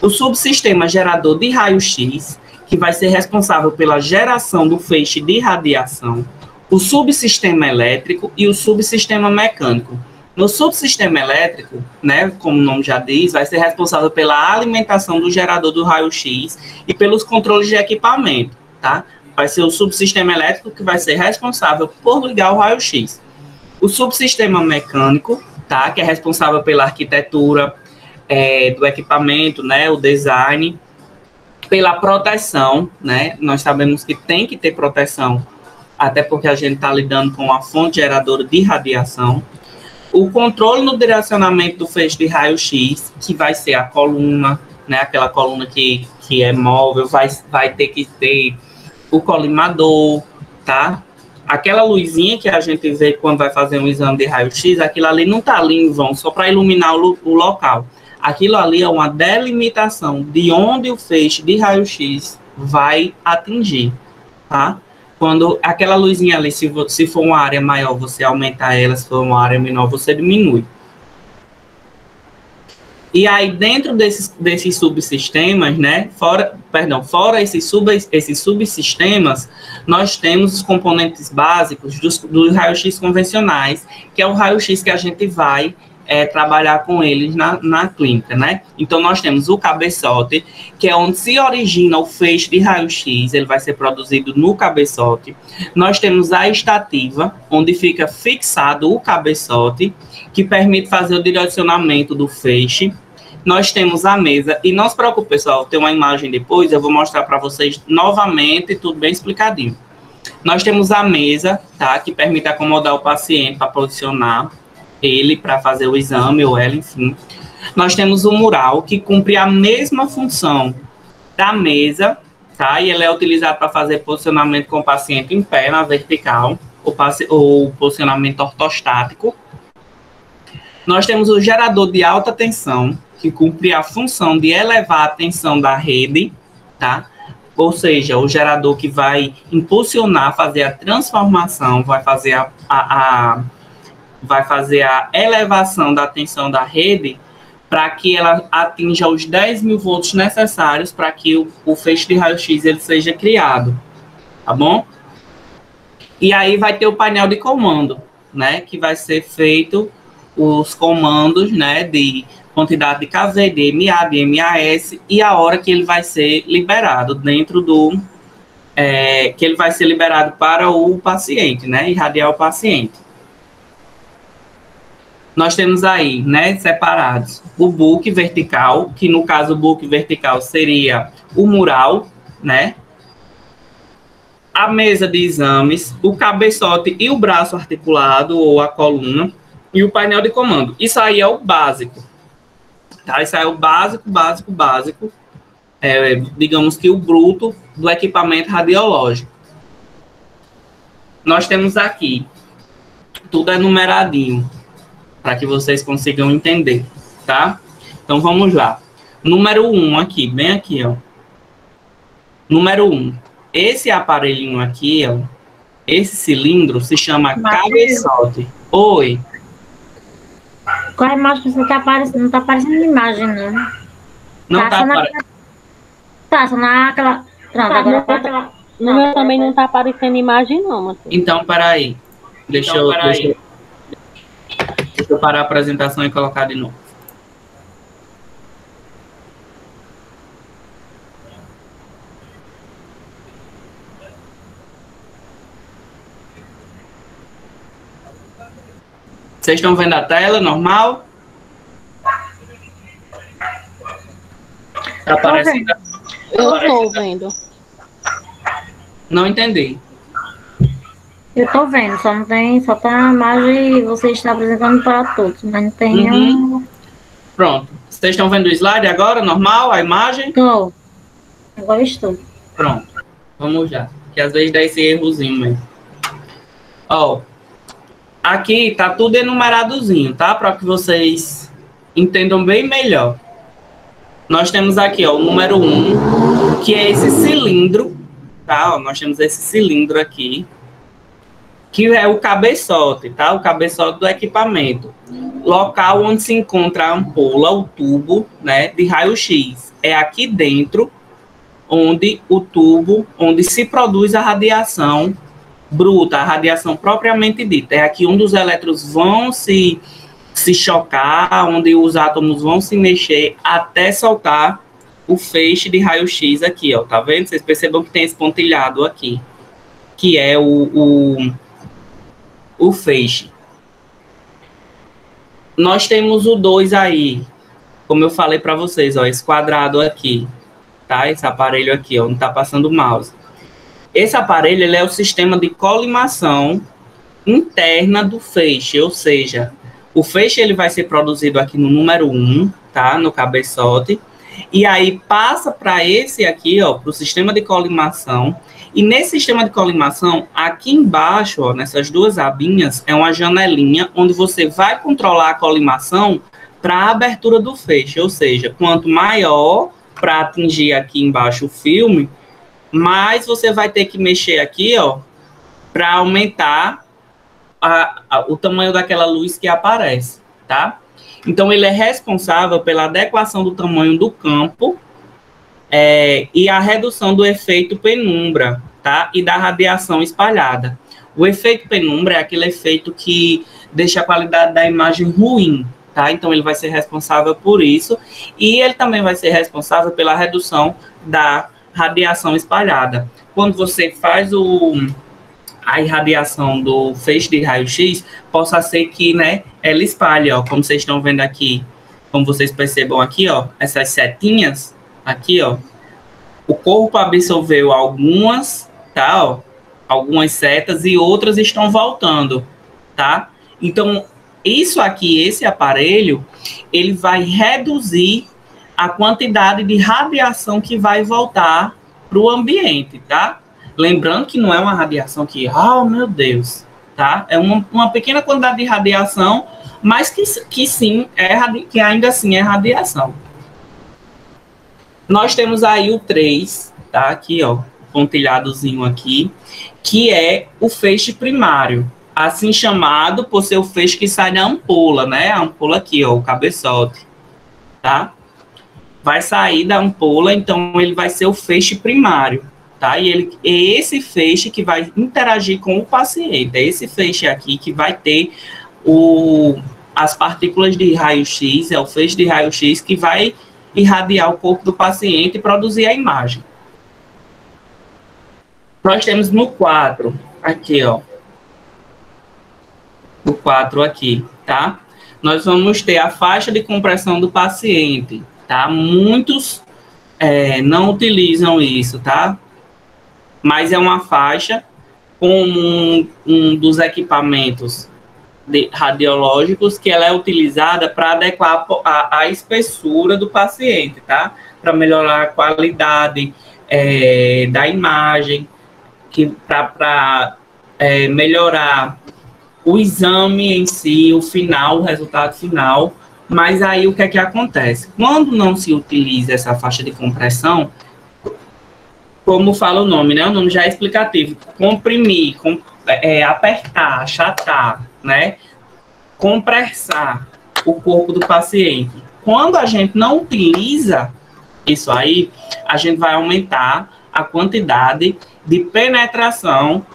S1: O subsistema gerador de raio-x, que vai ser responsável pela geração do feixe de radiação, o subsistema elétrico e o subsistema mecânico. No subsistema elétrico, né, como o nome já diz, vai ser responsável pela alimentação do gerador do raio-x e pelos controles de equipamento, tá? Vai ser o subsistema elétrico que vai ser responsável por ligar o raio-x. O subsistema mecânico, tá, que é responsável pela arquitetura do equipamento, né, o design, pela proteção, né? Nós sabemos que tem que ter proteção, até porque a gente está lidando com uma fonte geradora de radiação. O controle no direcionamento do feixe de raio-x, que vai ser a coluna, né? Aquela coluna que é móvel, vai ter que ter o colimador, tá? Aquela luzinha que a gente vê quando vai fazer um exame de raio-x, aquilo ali não está ali em vão, só para iluminar o local. Aquilo ali é uma delimitação de onde o feixe de raio-x vai atingir, tá? Quando aquela luzinha ali, se for uma área maior, você aumenta ela, se for uma área menor, você diminui. E aí, dentro desses subsistemas, né, fora esses subsistemas, nós temos os componentes básicos dos raio-x convencionais, que é o raio-x que a gente vai trabalhar com eles na clínica, né? Então, nós temos o cabeçote, que é onde se origina o feixe de raio-x, ele vai ser produzido no cabeçote. Nós temos a estativa, onde fica fixado o cabeçote, que permite fazer o direcionamento do feixe. Nós temos a mesa, e não se preocupe, pessoal, tem uma imagem depois, eu vou mostrar para vocês novamente, tudo bem explicadinho. Nós temos a mesa, tá? Que permite acomodar o paciente para posicionar ele para fazer o exame ou ela, enfim. Nós temos o mural, que cumpre a mesma função da mesa, tá? E ele é utilizado para fazer posicionamento com o paciente em pé, na vertical, ou posicionamento ortostático. Nós temos o gerador de alta tensão, que cumpre a função de elevar a tensão da rede, tá? Ou seja, o gerador que vai impulsionar, fazer a transformação, vai fazer a elevação da tensão da rede para que ela atinja os 10.000 volts necessários para que o feixe de raio-x ele seja criado, tá bom? E aí vai ter o painel de comando, né, que vai ser feito os comandos, né, de quantidade de KV, de MA, de MAS e a hora que ele vai ser liberado dentro que ele vai ser liberado para o paciente, né, irradiar o paciente. Nós temos aí, né, separados, o book vertical, que no caso o book vertical seria o mural, né, a mesa de exames, o cabeçote e o braço articulado ou a coluna e o painel de comando. Isso aí é o básico, tá? Isso aí é o básico, digamos que o bruto do equipamento radiológico. Nós temos aqui, tudo é numeradinho, para que vocês consigam entender, tá? Então, vamos lá. Número 1 aqui, bem aqui, ó. Número 1. Esse aparelhinho aqui, ó, esse cilindro se chama cabeçote. Oi.
S3: Qual a imagem que você tá aparecendo? Não tá aparecendo imagem, não.
S1: Não tá aparecendo.
S3: Tá, só naquela... Pronto, agora...
S7: No meu também não tá aparecendo imagem, não, Matheus.
S1: Então, peraí. Deixa eu parar a apresentação e colocar de novo. Vocês estão vendo a tela normal? Tá aparecendo?
S7: Eu estou vendo.
S1: Não entendi.
S3: Eu tô vendo, só tá a imagem e você está apresentando para todos, mas não tem...
S1: Pronto. Vocês estão vendo o slide agora, normal, a imagem?
S3: Tô. Agora estou.
S1: Pronto. Vamos já. Que às vezes dá esse errozinho mesmo. Ó. Aqui tá tudo enumeradozinho, tá? Para que vocês entendam bem melhor. Nós temos aqui, ó, o número 1, que é esse cilindro, tá? Ó, nós temos esse cilindro aqui, que é o cabeçote, tá? O cabeçote do equipamento. Local onde se encontra a ampola, o tubo, né, de raio-x. É aqui dentro onde o tubo, onde se produz a radiação bruta, a radiação propriamente dita. É aqui onde os elétrons vão se chocar, onde os átomos vão se mexer até soltar o feixe de raio-x aqui, ó. Tá vendo? Vocês percebam que tem esse pontilhado aqui, que é o feixe. Nós temos o 2 aí, como eu falei para vocês, ó, esse quadrado aqui, tá? Esse aparelho aqui, ó, onde tá passando o mouse. Esse aparelho, ele é o sistema de colimação interna do feixe, ou seja, o feixe ele vai ser produzido aqui no número 1, tá? No cabeçote. E aí passa para esse aqui, ó, para o sistema de colimação. E nesse sistema de colimação, aqui embaixo, ó, nessas duas abinhas, é uma janelinha onde você vai controlar a colimação para a abertura do feixe. Ou seja, quanto maior para atingir aqui embaixo o filme, mais você vai ter que mexer aqui, ó, para aumentar o tamanho daquela luz que aparece, tá? Então, ele é responsável pela adequação do tamanho do campo e a redução do efeito penumbra, tá? E da radiação espalhada. O efeito penumbra é aquele efeito que deixa a qualidade da imagem ruim, tá? Então, ele vai ser responsável por isso. E ele também vai ser responsável pela redução da radiação espalhada. Quando você faz a irradiação do feixe de raio-x, possa ser que, né, ela espalhe, ó, como vocês estão vendo aqui, como vocês percebam aqui, ó, essas setinhas, aqui, ó, o corpo absorveu algumas, tá, ó, algumas setas e outras estão voltando, tá? Então, isso aqui, esse aparelho, ele vai reduzir a quantidade de radiação que vai voltar para o ambiente, tá? Lembrando que não é uma radiação que, oh, meu Deus, tá? É uma pequena quantidade de radiação, mas que sim, que ainda assim é radiação. Nós temos aí o 3, tá? Aqui, ó, pontilhadozinho aqui, que é o feixe primário, assim chamado por ser o feixe que sai da ampola, né? A ampola aqui, ó, o cabeçote, tá? Vai sair da ampola, então ele vai ser o feixe primário. Tá? E é esse feixe que vai interagir com o paciente. É esse feixe aqui que vai ter as partículas de raio-x, é o feixe de raio-x que vai irradiar o corpo do paciente e produzir a imagem. Nós temos no 4, aqui, ó. No 4 aqui, tá? Nós vamos ter a faixa de compressão do paciente, tá? Muitos não utilizam isso, tá? Mas é uma faixa com um dos equipamentos radiológicos que ela é utilizada para adequar a espessura do paciente, tá? Para melhorar a qualidade da imagem, para melhorar o exame em si, o resultado final. Mas aí o que é que acontece? Quando não se utiliza essa faixa de compressão, como fala o nome, né? O nome já é explicativo. Comprimir, apertar, achatar, né? Compressar o corpo do paciente. Quando a gente não utiliza isso aí, a gente vai aumentar a quantidade de penetração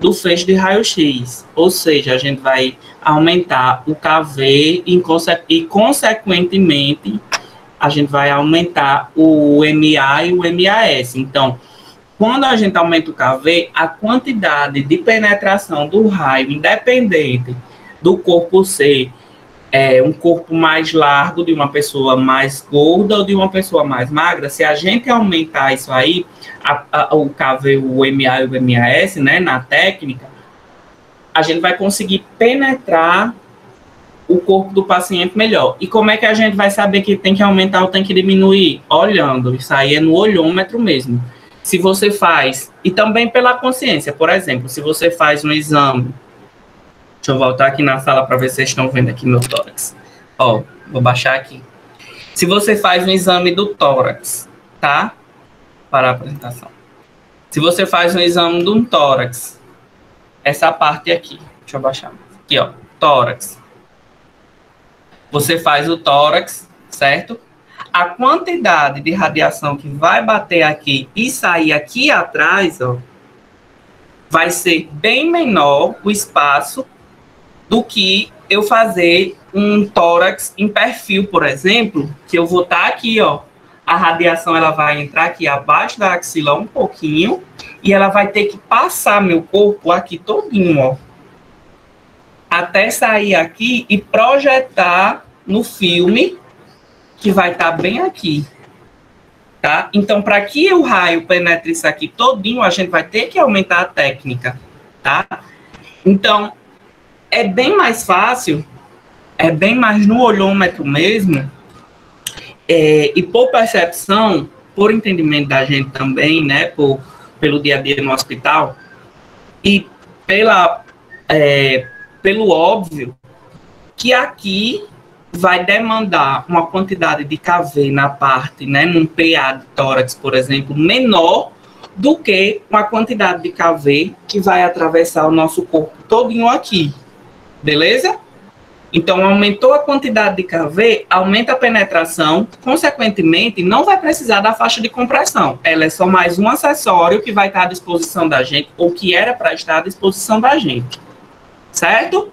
S1: do feixe de raio-x. Ou seja, a gente vai aumentar o KV e, consequentemente, a gente vai aumentar o MA e o MAS. Então, quando a gente aumenta o KV, a quantidade de penetração do raio, independente do corpo ser um corpo mais largo de uma pessoa mais gorda ou de uma pessoa mais magra, se a gente aumentar isso aí, o KV, o MA e o MAS, né, na técnica, a gente vai conseguir penetrar o corpo do paciente melhor. E como é que a gente vai saber que tem que aumentar ou tem que diminuir? Olhando, isso aí é no olhômetro mesmo. se você faz, e também pela consciência, por exemplo, se você faz um exame, deixa eu voltar aqui na sala para ver se vocês estão vendo aqui meu tórax. Ó, vou baixar aqui. Se você faz um exame do tórax, tá? Para a apresentação. Se você faz um exame do tórax, essa parte aqui, deixa eu baixar. Aqui, ó, tórax. Você faz o tórax, certo? A quantidade de radiação que vai bater aqui e sair aqui atrás, ó, vai ser bem menor o espaço do que eu fazer um tórax em perfil, por exemplo, que eu vou estar aqui, ó. A radiação ela vai entrar aqui abaixo da axila um pouquinho e ela vai ter que passar meu corpo aqui todinho, ó, até sair aqui e projetar no filme que vai estar bem aqui, tá? Então, para que o raio penetre isso aqui todinho, a gente vai ter que aumentar a técnica, tá? Então, é bem mais fácil, é bem mais no olhômetro mesmo, e por percepção, por entendimento da gente também, né, pelo dia a dia no hospital, e pelo óbvio, que aqui vai demandar uma quantidade de kV na parte, né, num PA de tórax, por exemplo, menor do que uma quantidade de kV que vai atravessar o nosso corpo todinho aqui, beleza? Então, aumentou a quantidade de kV, aumenta a penetração, consequentemente, não vai precisar da faixa de compressão. Ela é só mais um acessório que vai estar à disposição da gente, ou que era para estar à disposição da gente, certo?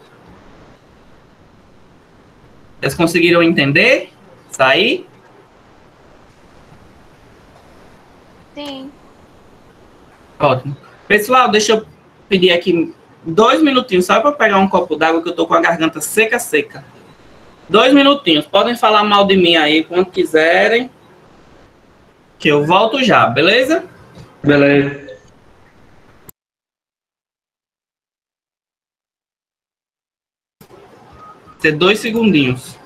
S1: Vocês conseguiram entender? Sair?
S2: Sim.
S1: Ótimo. Pessoal, deixa eu pedir aqui 2 minutinhos, só para pegar um copo d'água que eu tô com a garganta seca. 2 minutinhos. Podem falar mal de mim aí quando quiserem, que eu volto já, beleza?
S4: Beleza.
S1: Ter 2 segundinhos.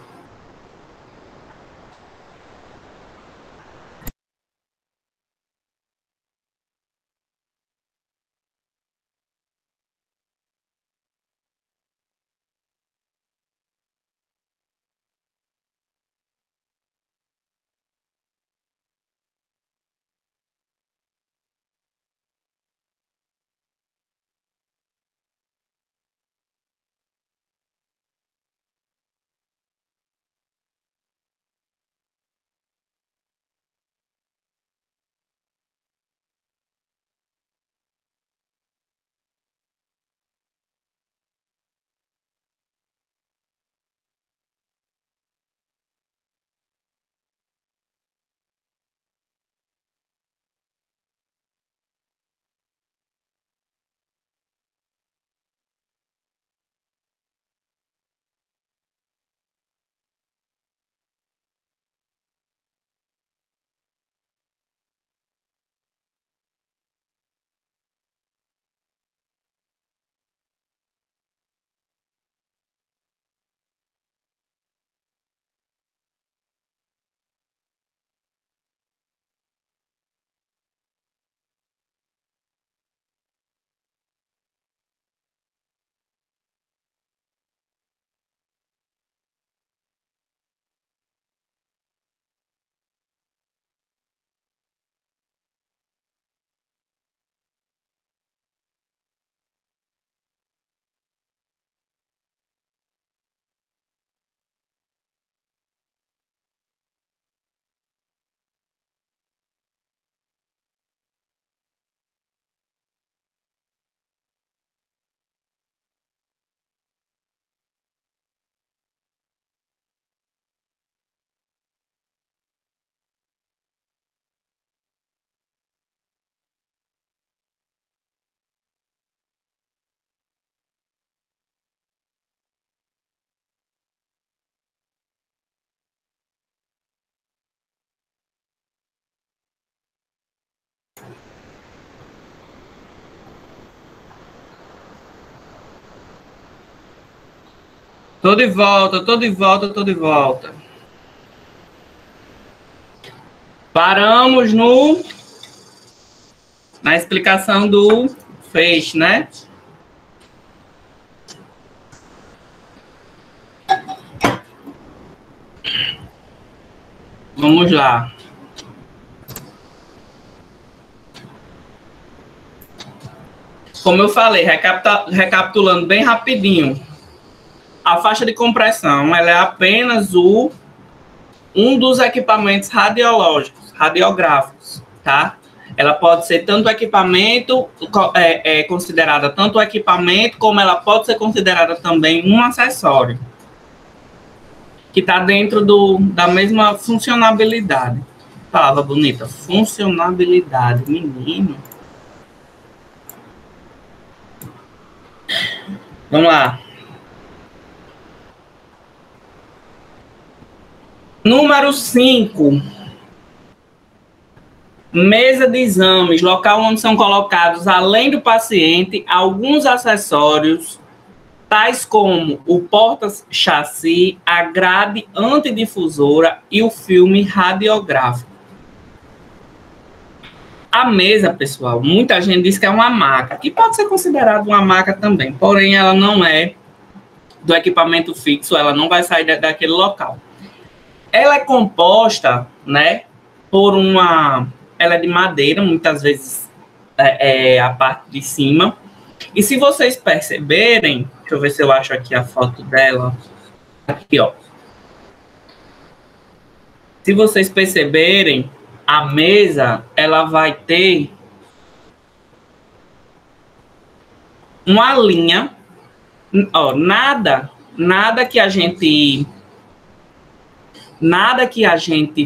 S1: Tô de volta. Paramos no Na explicação do feixe, né? Vamos lá. Como eu falei, recapitulando bem rapidinho, a faixa de compressão ela é apenas um dos equipamentos radiográficos, tá? Ela pode ser tanto equipamento, considerada tanto o equipamento, como ela pode ser considerada também um acessório, que está dentro da mesma funcionalidade. Palavra bonita, funcionalidade, menino. Vamos lá. Número 5. Mesa de exames, local onde são colocados, além do paciente, alguns acessórios, tais como o porta-chassi, a grade antidifusora e o filme radiográfico. A mesa, pessoal, muita gente diz que é uma maca, que pode ser considerada uma maca também, porém ela não é do equipamento fixo, ela não vai sair daquele local. Ela é composta, né, por ela é de madeira, muitas vezes a parte de cima. E se vocês perceberem, deixa eu ver se eu acho aqui a foto dela. Aqui, ó. Se vocês perceberem, a mesa, ela vai ter uma linha, ó, nada que a gente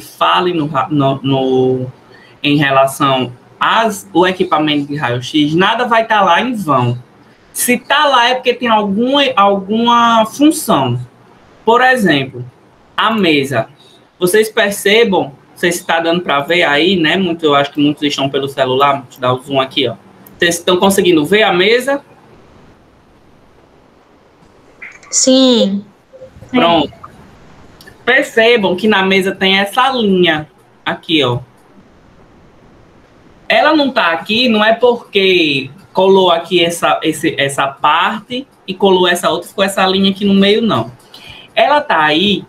S1: fale em relação ao equipamento de raio-x, nada vai estar lá em vão. Se está lá é porque tem alguma função. Por exemplo, a mesa. Vocês percebam, vocês estão dando para ver aí, né? Eu acho que muitos estão pelo celular, vou dar o zoom aqui, ó. Vocês estão conseguindo ver a mesa?
S6: Sim.
S1: Pronto. Percebam que na mesa tem essa linha aqui, ó. Ela não está aqui, não é porque colou aqui essa parte e colou essa outra, ficou essa linha aqui no meio, não. Ela está aí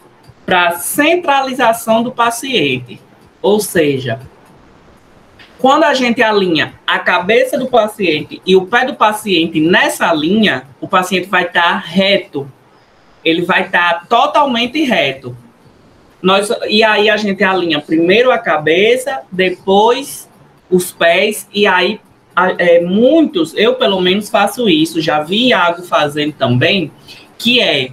S1: para centralização do paciente. Ou seja, quando a gente alinha a cabeça do paciente e o pé do paciente nessa linha, o paciente vai estar reto. Ele vai estar totalmente reto. E aí a gente alinha primeiro a cabeça, depois os pés, e aí muitos, eu pelo menos faço isso, já vi Iago fazendo também, que é,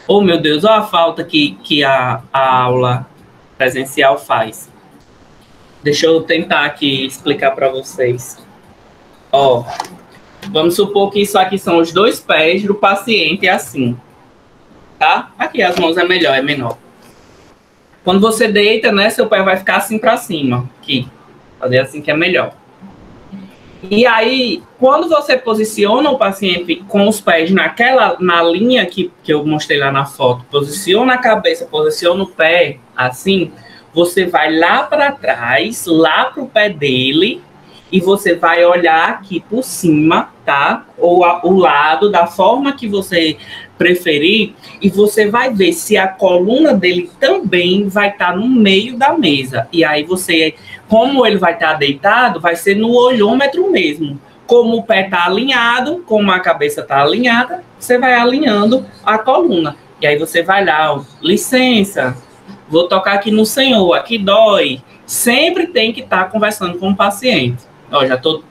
S1: oh meu Deus, olha a falta que a aula presencial faz. Deixa eu tentar aqui explicar para vocês. Ó, vamos supor que isso aqui são os dois pés do paciente, assim, tá? Aqui as mãos é melhor, é menor. Quando você deita, né, seu pé vai ficar assim para cima, aqui. Fazer assim que é melhor. E aí, quando você posiciona o paciente com os pés na linha que eu mostrei lá na foto, posiciona a cabeça, posiciona o pé, assim, você vai lá para trás, lá para o pé dele, e você vai olhar aqui por cima, tá? Ou o lado, da forma que você preferir, e você vai ver se a coluna dele também vai estar no meio da mesa. E aí você, como ele vai estar deitado, vai ser no olhômetro mesmo. Como o pé está alinhado, como a cabeça está alinhada, você vai alinhando a coluna. E aí você vai lá, ó, licença, vou tocar aqui no senhor, aqui dói. Sempre tem que estar conversando com o paciente. Ó, já estou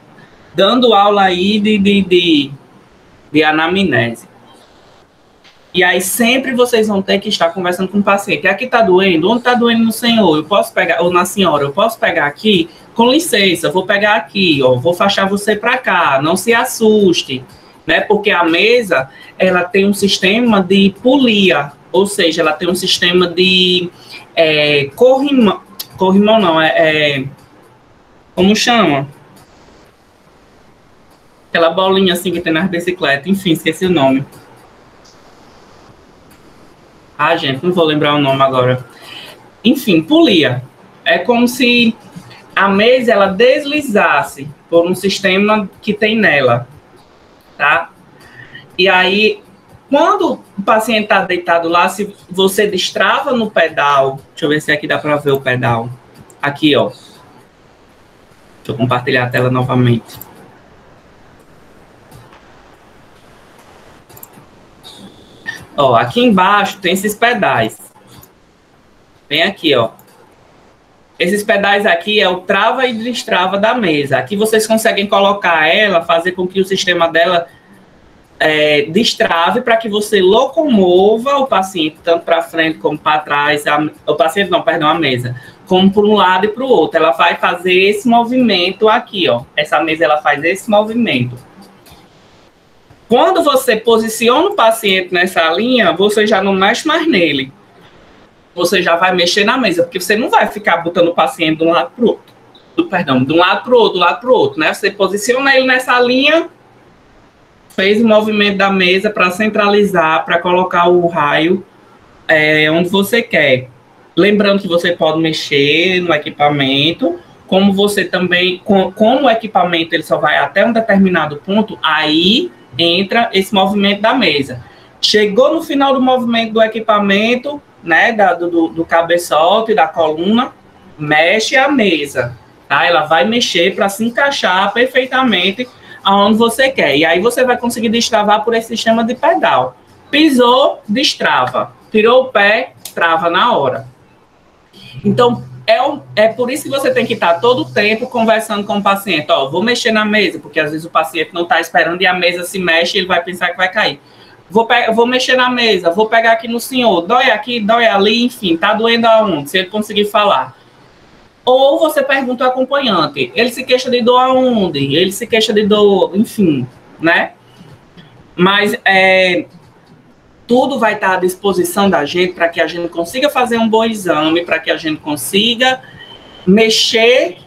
S1: dando aula aí de anamnese. E aí sempre vocês vão ter que estar conversando com o paciente. Aqui está doendo? Onde está doendo no senhor? Eu posso pegar, ou na senhora, eu posso pegar aqui? Com licença, vou pegar aqui, ó, vou fachar você para cá, não se assuste, né? Porque a mesa, ela tem um sistema de polia, ou seja, ela tem um sistema de corrimão não, como chama? Aquela bolinha assim que tem nas bicicletas, enfim, esqueci o nome. Ah, gente, não vou lembrar o nome agora. Enfim, polia. É como se a mesa ela deslizasse por um sistema que tem nela, tá? E aí, quando o paciente está deitado lá, se você destrava no pedal, deixa eu ver se aqui dá para ver o pedal. Aqui, ó. Deixa eu compartilhar a tela novamente. Ó, aqui embaixo tem esses pedais. Vem aqui, ó. Esses pedais aqui é o trava e destrava da mesa. Aqui vocês conseguem colocar ela, fazer com que o sistema dela destrave para que você locomova o paciente tanto para frente como para trás. O paciente não, perdão, a mesa. Como para um lado e para o outro. Ela vai fazer esse movimento aqui, ó. Essa mesa ela faz esse movimento. Quando você posiciona o paciente nessa linha, você já não mexe mais nele. Você já vai mexer na mesa, porque você não vai ficar botando o paciente de um lado para o outro. Perdão, de um lado para o outro, do lado para o outro, né? Você posiciona ele nessa linha, fez o movimento da mesa para centralizar, para colocar o raio onde você quer. Lembrando que você pode mexer no equipamento, como você também, como o equipamento ele só vai até um determinado ponto, aí entra esse movimento da mesa. Chegou no final do movimento do equipamento, né, do cabeçote, da coluna, mexe a mesa, tá? Ela vai mexer para se encaixar perfeitamente aonde você quer. E aí você vai conseguir destravar por esse sistema de pedal. Pisou, destrava. Tirou o pé, trava na hora. Então, é por isso que você tem que estar todo o tempo conversando com o paciente. Ó, vou mexer na mesa, porque às vezes o paciente não está esperando e a mesa se mexe e ele vai pensar que vai cair. Vou mexer na mesa, vou pegar aqui no senhor, dói aqui, dói ali, enfim, tá doendo aonde? Se ele conseguir falar. Ou você pergunta ao acompanhante, ele se queixa de dor aonde? Ele se queixa de dor, enfim, né? Mas tudo vai estar à disposição da gente para que a gente consiga fazer um bom exame, para que a gente consiga mexer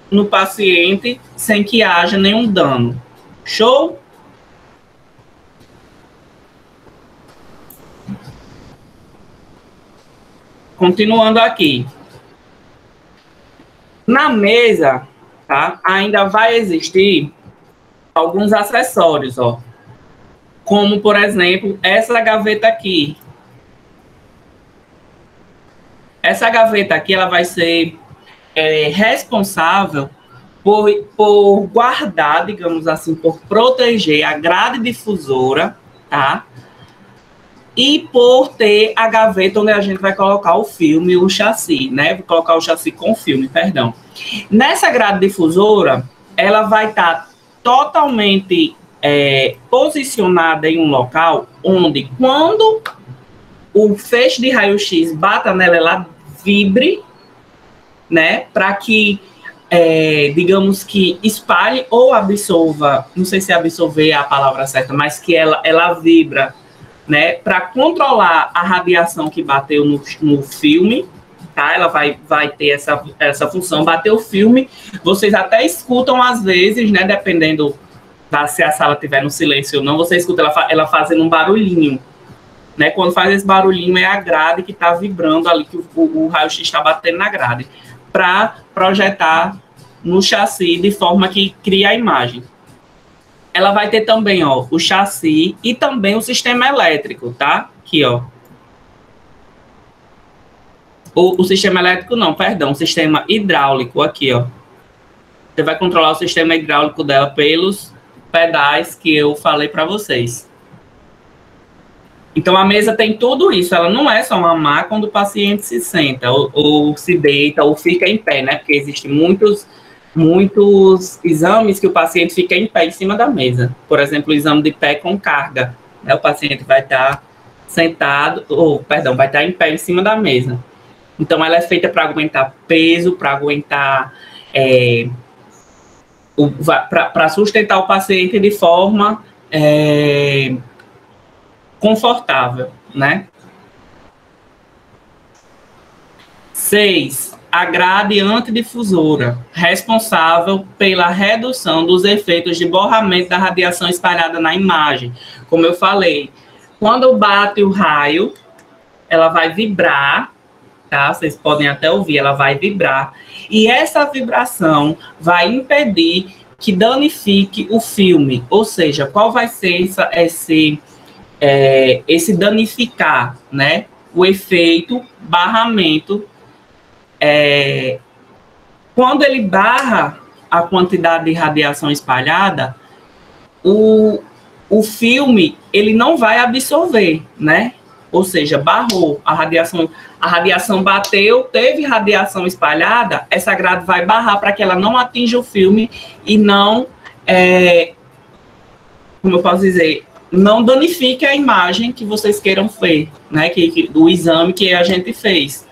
S1: no paciente sem que haja nenhum dano. Show? Continuando aqui. Na mesa, tá? Ainda vai existir alguns acessórios, ó. Como, por exemplo, essa gaveta aqui. Essa gaveta aqui, ela vai ser responsável por guardar, digamos assim, por proteger a grade difusora, tá? E por ter a gaveta onde a gente vai colocar o filme, o chassi, né? Vou colocar o chassi com filme, perdão. Nessa grade difusora, ela vai estar totalmente posicionada em um local onde, quando o feixe de raio-x bata nela, ela vibre, né? Para que, digamos que espalhe ou absorva, não sei se absorver é a palavra certa, mas que ela vibra, né, para controlar a radiação que bateu no filme, tá? Ela vai ter essa função, bater o filme. Vocês até escutam às vezes, né, dependendo se a sala tiver no silêncio ou não, você escuta ela fazendo um barulhinho, né? Quando faz esse barulhinho é a grade que está vibrando ali, que o raio-x está batendo na grade, para projetar no chassi de forma que cria a imagem. Ela vai ter também, ó, o chassi e também o sistema elétrico, tá? Aqui, ó. O sistema elétrico não, perdão, o sistema hidráulico aqui, ó. Você vai controlar o sistema hidráulico dela pelos pedais que eu falei para vocês. Então, a mesa tem tudo isso. Ela não é só uma maca quando o paciente se senta, ou se deita, ou fica em pé, né? Porque existem muitos exames que o paciente fica em pé em cima da mesa. Por exemplo, o exame de pé com carga, né? O paciente vai estar sentado, vai estar em pé em cima da mesa. Então, ela é feita para aguentar peso, para aguentar, para sustentar o paciente de forma confortável, né? 6. A grade antidifusora, responsável pela redução dos efeitos de borramento da radiação espalhada na imagem. Como eu falei, quando bate o raio, ela vai vibrar, tá? Vocês podem até ouvir, ela vai vibrar. E essa vibração vai impedir que danifique o filme. Ou seja, qual vai ser esse danificar, né? O efeito barramento. Quando ele barra a quantidade de radiação espalhada, o filme ele não vai absorver, né? Ou seja, barrou a radiação bateu, teve radiação espalhada, essa grade vai barrar para que ela não atinja o filme e não, como eu posso dizer, não danifique a imagem que vocês queiram ver, né? Do exame que a gente fez,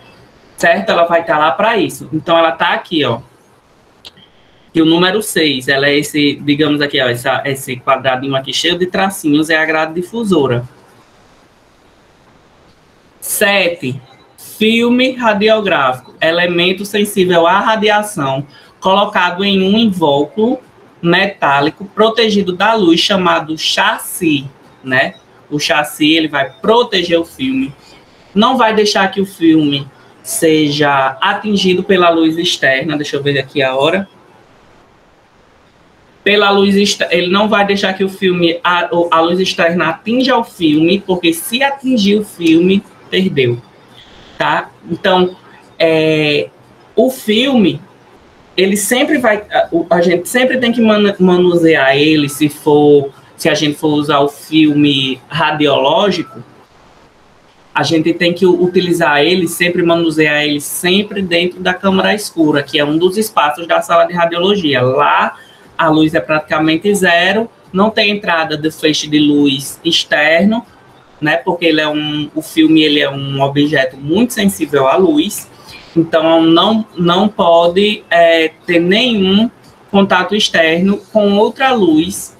S1: certo? Ela vai estar lá para isso. Então, ela está aqui, ó. E o número 6, ela é esse, digamos aqui, ó, esse quadradinho aqui cheio de tracinhos, é a grade difusora. 7, filme radiográfico, elemento sensível à radiação, colocado em um invólucro metálico protegido da luz, chamado chassi, né? O chassi, ele vai proteger o filme, não vai deixar que o filme seja atingido pela luz externa. Deixa eu ver aqui a hora. Pela luz externa, ele não vai deixar que o filme, a luz externa atinja o filme, porque se atingir o filme, perdeu, tá? Então, o filme, ele sempre vai, a gente sempre tem que manusear ele, se a gente for usar o filme radiológico, a gente tem que utilizar ele, sempre manusear ele sempre dentro da câmara escura, que é um dos espaços da sala de radiologia. Lá, a luz é praticamente zero, não tem entrada de feixe de luz externo, né? Porque o filme ele é um objeto muito sensível à luz, então não pode ter nenhum contato externo com outra luz,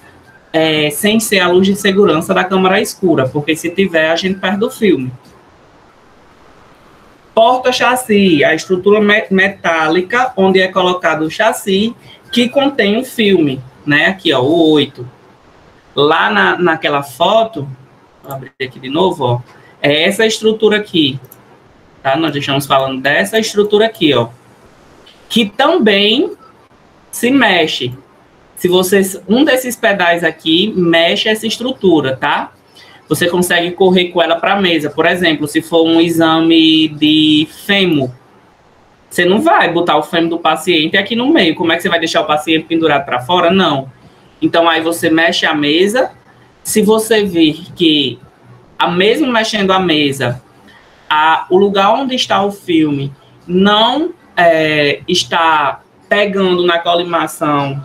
S1: sem ser a luz de segurança da câmara escura, porque se tiver, a gente perde o filme. Porta-chassi, a estrutura metálica onde é colocado o chassi, que contém o filme, né? Aqui, ó, o 8. Lá naquela foto, vou abrir aqui de novo, ó, é essa estrutura aqui, tá? Nós estamos falando dessa estrutura aqui, ó, que também se mexe. Se um desses pedais aqui mexe essa estrutura, tá? Você consegue correr com ela para a mesa. Por exemplo, se for um exame de fêmur, você não vai botar o fêmur do paciente aqui no meio. Como é que você vai deixar o paciente pendurado para fora? Não. Então, aí você mexe a mesa. Se você vir que, mesmo mexendo a mesa, o lugar onde está o filme não está pegando na colimação,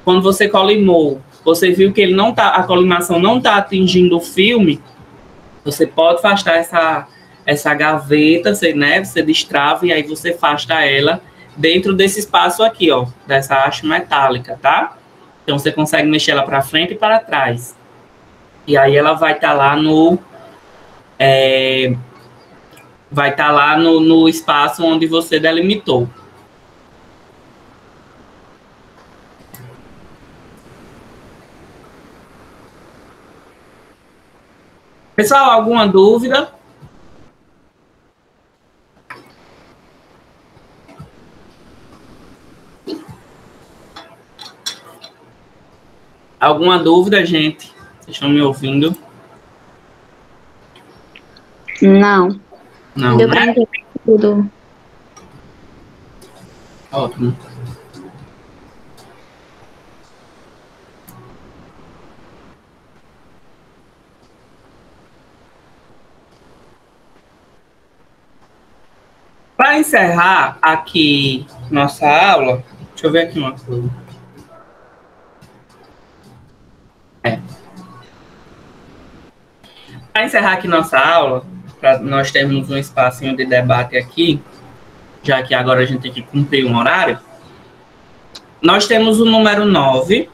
S1: quando você colimou, você viu que a colimação não está atingindo o filme, você pode afastar essa gaveta, você destrava e aí você afasta ela dentro desse espaço aqui, ó, dessa haste metálica, tá? Então, você consegue mexer ela para frente e para trás. E aí ela vai estar lá no espaço onde você delimitou. Pessoal, alguma dúvida? Alguma dúvida, gente? Vocês estão me ouvindo?
S6: Não.
S1: Não,
S6: Deu
S1: né?
S6: pra entender tudo.
S1: Ótimo. Para encerrar aqui nossa aula, deixa eu ver aqui uma coisa. Para encerrar aqui nossa aula, para nós termos um espacinho de debate aqui, já que agora a gente tem que cumprir um horário, nós temos o número 9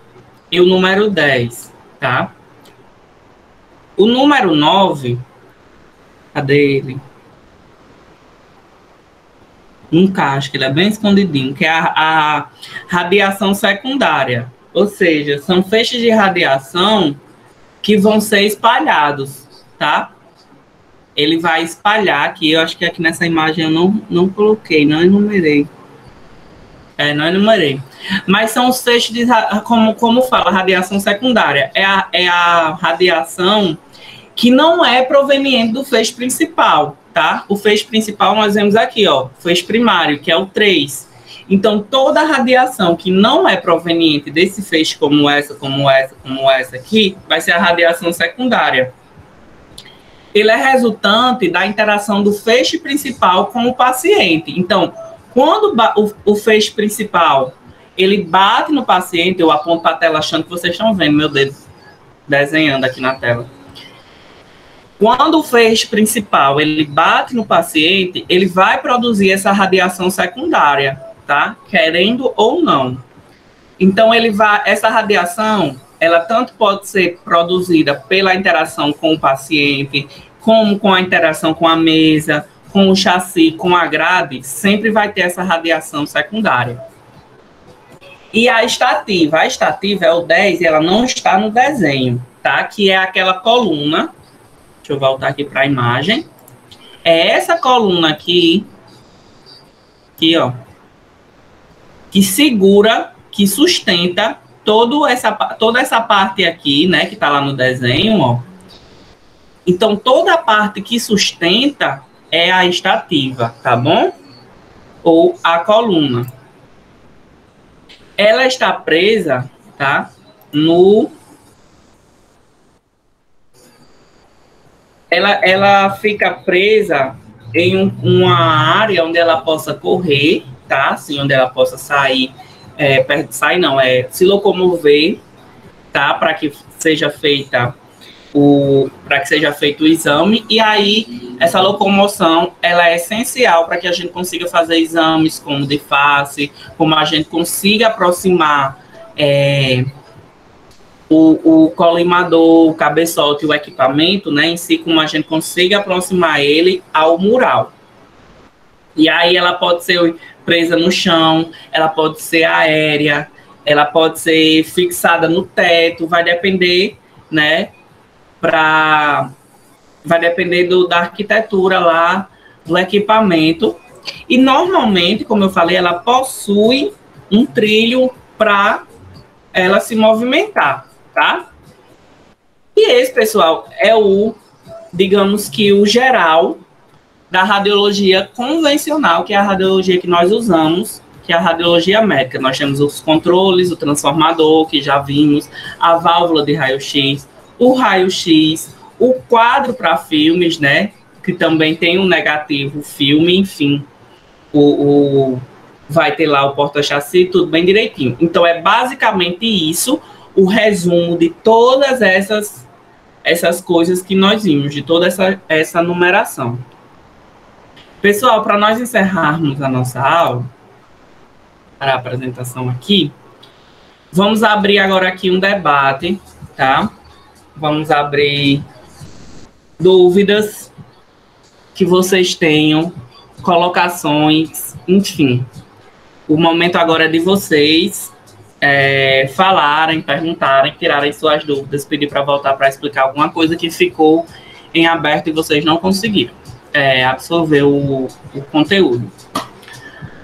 S1: e o número 10, tá? O número 9, cadê ele? Um casco, ele é bem escondidinho, que é a radiação secundária. Ou seja, são feixes de radiação que vão ser espalhados, tá? ele vai espalhar aqui. Eu acho que aqui nessa imagem eu não coloquei, não enumerei. Não enumerei. Mas são os feixes de, como fala, radiação secundária. É a radiação que não é proveniente do feixe principal, tá? O feixe principal nós vemos aqui, ó, feixe primário, que é o 3. Então, toda a radiação que não é proveniente desse feixe, como essa aqui, vai ser a radiação secundária. Ele é resultante da interação do feixe principal com o paciente. Então, quando o feixe principal ele bate no paciente, eu aponto para a tela achando que vocês estão vendo meu dedo desenhando aqui na tela. Quando o feixe principal ele bate no paciente, ele vai produzir essa radiação secundária, tá? Querendo ou não. Então, essa radiação, ela tanto pode ser produzida pela interação com o paciente, como com a interação com a mesa, com o chassi, com a grade, sempre vai ter essa radiação secundária. E a estativa é o 10 e ela não está no desenho, tá? Que é aquela coluna. Deixa eu voltar aqui para a imagem. É essa coluna aqui, ó, que segura, que sustenta toda essa parte aqui, né, que está lá no desenho, ó. Então, toda a parte que sustenta é a estativa, tá bom? Ou a coluna. Ela está presa, tá? Ela fica presa em uma área onde ela possa correr, tá? Assim, onde ela possa sair, se locomover, tá? Para que seja feito o exame. E aí, essa locomoção, ela é essencial para que a gente consiga fazer exames como de face, como a gente consiga aproximar o colimador, o cabeçote e o equipamento, né, em si, como a gente consiga aproximar ele ao mural. E aí ela pode ser presa no chão, ela pode ser aérea, ela pode ser fixada no teto, vai depender, né, vai depender da arquitetura lá, do equipamento. E normalmente, como eu falei, ela possui um trilho para ela se movimentar, tá? E esse, pessoal, é digamos que o geral da radiologia convencional, que é a radiologia que nós usamos, que é a radiologia médica. Nós temos os controles, o transformador, que já vimos, a válvula de raio-x, o raio-x, o quadro para filmes, né? Que também tem um negativo filme, enfim. Vai ter lá o porta-chassi, tudo bem direitinho. Então, é basicamente isso, o resumo de todas essas coisas que nós vimos, de toda essa numeração. Pessoal, para nós encerrarmos a nossa aula, para a apresentação aqui, vamos abrir agora aqui um debate, tá? Vamos abrir dúvidas que vocês tenham, colocações, enfim. O momento agora é de vocês falarem, perguntarem, tirarem suas dúvidas, pedir para voltar para explicar alguma coisa que ficou em aberto e vocês não conseguiram absorver o conteúdo.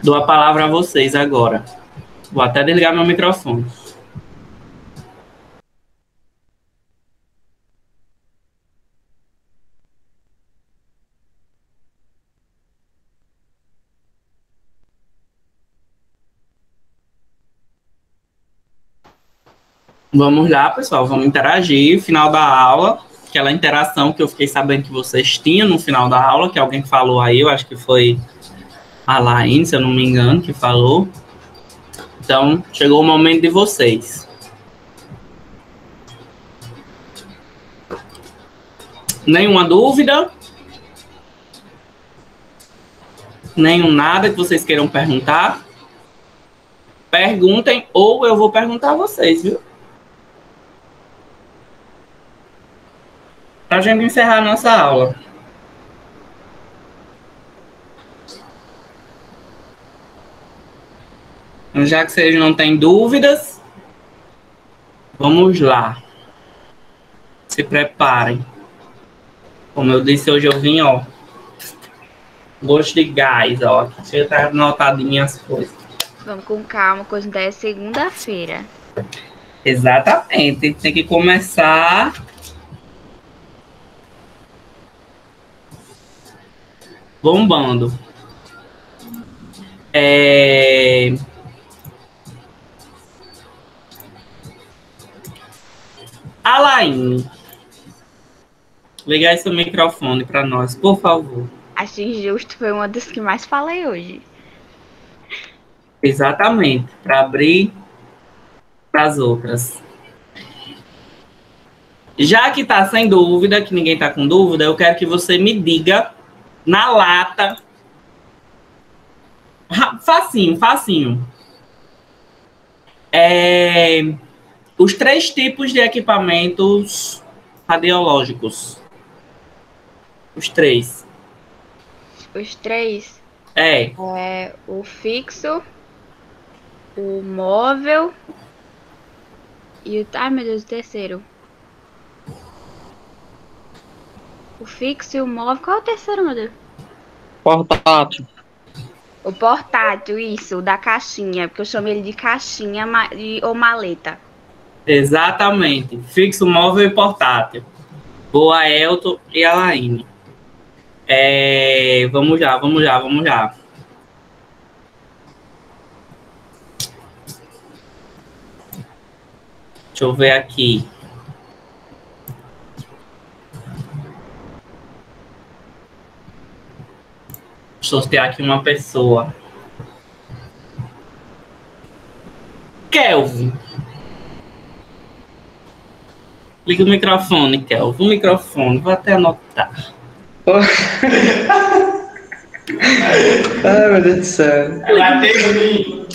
S1: Dou a palavra a vocês agora. Vou até desligar meu microfone. Vamos lá, pessoal, vamos interagir. Final da aula, aquela interação que eu fiquei sabendo que vocês tinham no final da aula, que alguém falou aí, eu acho que foi a Laine, se eu não me engano, que falou. Então, chegou o momento de vocês. Nenhuma dúvida? Nenhum nada que vocês queiram perguntar? Perguntem ou eu vou perguntar a vocês, viu? Para a gente encerrar a nossa aula. Já que vocês não têm dúvidas, vamos lá. Se preparem. Como eu disse, hoje eu vim, ó. Gosto de gás, ó. Deixa eu estar anotadinho as coisas.
S5: Vamos com calma, coisa ainda é segunda-feira.
S1: Exatamente. Tem que começar. Bombando. Alaine, liga aí seu microfone para nós, por favor.
S5: Acho injusto, foi uma das que mais falei hoje.
S1: Exatamente, para abrir para as outras. Já que tá sem dúvida, que ninguém tá com dúvida, eu quero que você me diga na lata. Facinho, facinho. Os 3 tipos de equipamentos radiológicos. Os 3.
S5: Os 3?
S1: É
S5: o fixo, o móvel e o... Ai, meu Deus, o terceiro. O fixo e o móvel. Qual é o terceiro, meu Deus?
S4: Portátil.
S5: O portátil, isso, o da caixinha, porque eu chamo ele de caixinha ou maleta.
S1: Exatamente. Fixo, móvel e portátil. Boa, Elton e Alaine. Vamos já. Deixa eu ver aqui. Sortear aqui uma pessoa. Kelvin. Liga o microfone, Kelvin. O microfone. Vou até anotar.
S4: Ai, meu Deus do céu.
S8: Mateuzinho.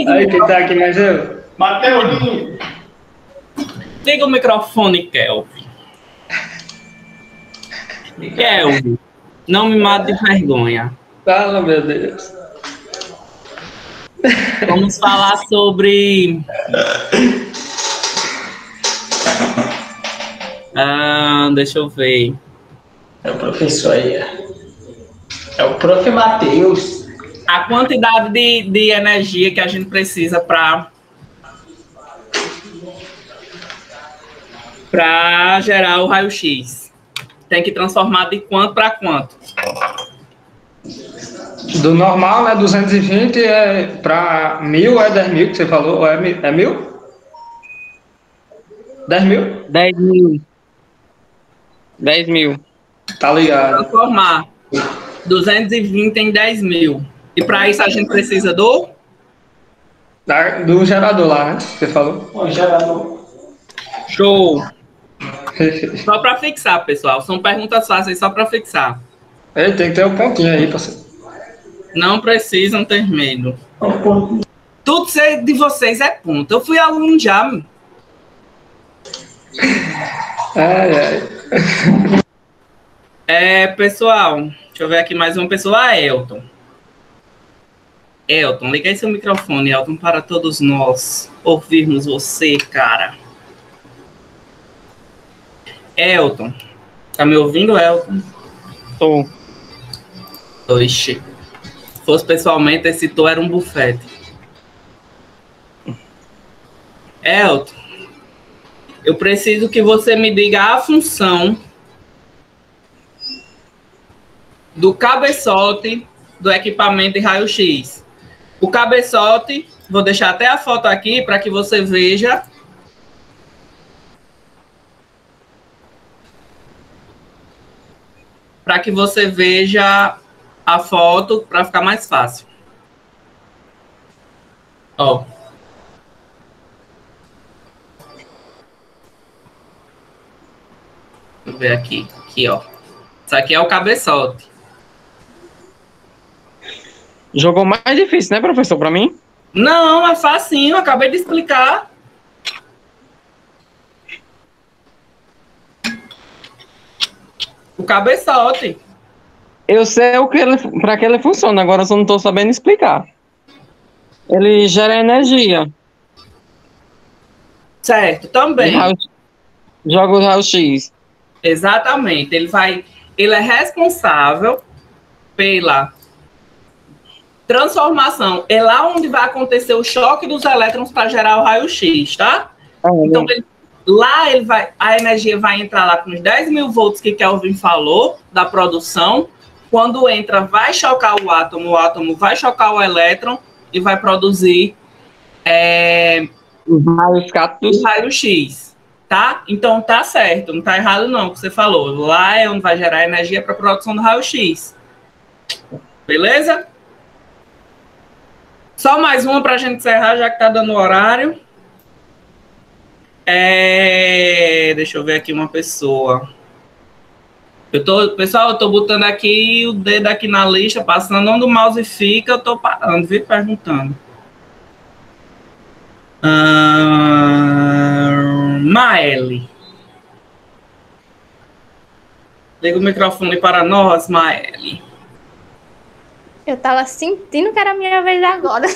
S4: Aí, quem tá aqui mais eu?
S8: Mateuzinho.
S1: Liga o microfone, Kelvin. Kelvin, não me mate de vergonha.
S4: Fala, meu Deus.
S1: Vamos falar sobre... deixa eu ver.
S8: É o professor aí. É o prof. Matheus.
S1: A quantidade de energia que a gente precisa para gerar o raio-x. Tem que transformar de quanto para quanto?
S4: Do normal, né? 220 para 1000 é 10 mil que você falou? Ou é 1000? 10 mil?
S9: 10 mil. 10 mil.
S4: Tá ligado.
S1: Transformar 220 em 10 mil. E para isso a gente precisa do
S4: gerador lá, né? Você falou?
S8: O gerador.
S1: Show. Só para fixar, pessoal. São perguntas fáceis só para fixar.
S4: Tem que ter um pontinho aí, parceiro.
S1: Não precisam ter medo. Tudo de vocês é ponto. Eu fui aluno já.
S4: Ai.
S1: Pessoal, deixa eu ver aqui mais uma pessoa. Elton. Elton, liga aí seu microfone, Elton, para todos nós ouvirmos você, cara. Elton. Tá me ouvindo, Elton?
S9: Tô.
S1: Oxi. Se fosse pessoalmente, esse tô era um bufete. Elton, eu preciso que você me diga a função do cabeçote do equipamento de raio-x. O cabeçote, vou deixar até a foto aqui para que você veja. Para que você veja a foto, para ficar mais fácil. Ó. Deixa eu ver aqui. Aqui, ó. Isso aqui é o cabeçote.
S9: Jogou mais difícil, né, professor, para mim?
S1: Não, é facinho. Acabei de explicar. O cabeçote.
S9: Eu sei para que ele funciona, agora eu só não estou sabendo explicar. Ele gera energia.
S1: Certo, também.
S9: Joga o raio-x.
S1: Exatamente. Ele vai ele é responsável pela transformação. É lá onde vai acontecer o choque dos elétrons para gerar o raio-x, tá? Então, a energia vai entrar lá com os 10.000 volts que Kelvin falou, da produção. Quando entra, vai chocar o átomo vai chocar o elétron e vai produzir o raio-x, tá? Então, tá certo, não tá errado não, o que você falou. Lá é onde vai gerar energia para a produção do raio-x. Beleza? Só mais uma para a gente encerrar, já que tá dando o horário. Deixa eu ver aqui uma pessoa. Pessoal, eu tô botando aqui o dedo aqui na lista, passando onde o mouse fica, eu tô parando, viu? Perguntando. Maeli. Liga o microfone para nós, Maeli.
S2: Eu tava sentindo que era a minha vez agora.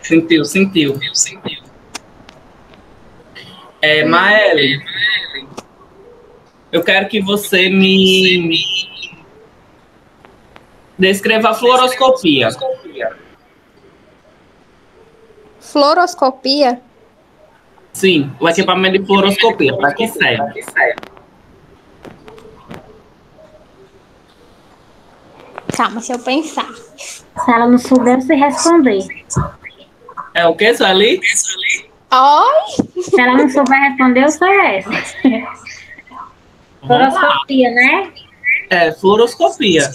S1: Sentiu. Maeli, eu quero que você me descreva a fluoroscopia.
S2: Fluoroscopia?
S1: Sim, o equipamento de fluoroscopia, para que serve?
S2: Calma, deixa eu pensar.
S3: Se ela não souber, você responder.
S1: É o que, Sueli?
S2: Oi?
S3: Se ela não souber responder, eu sou essa. Fluoroscopia, né?
S1: Fluoroscopia.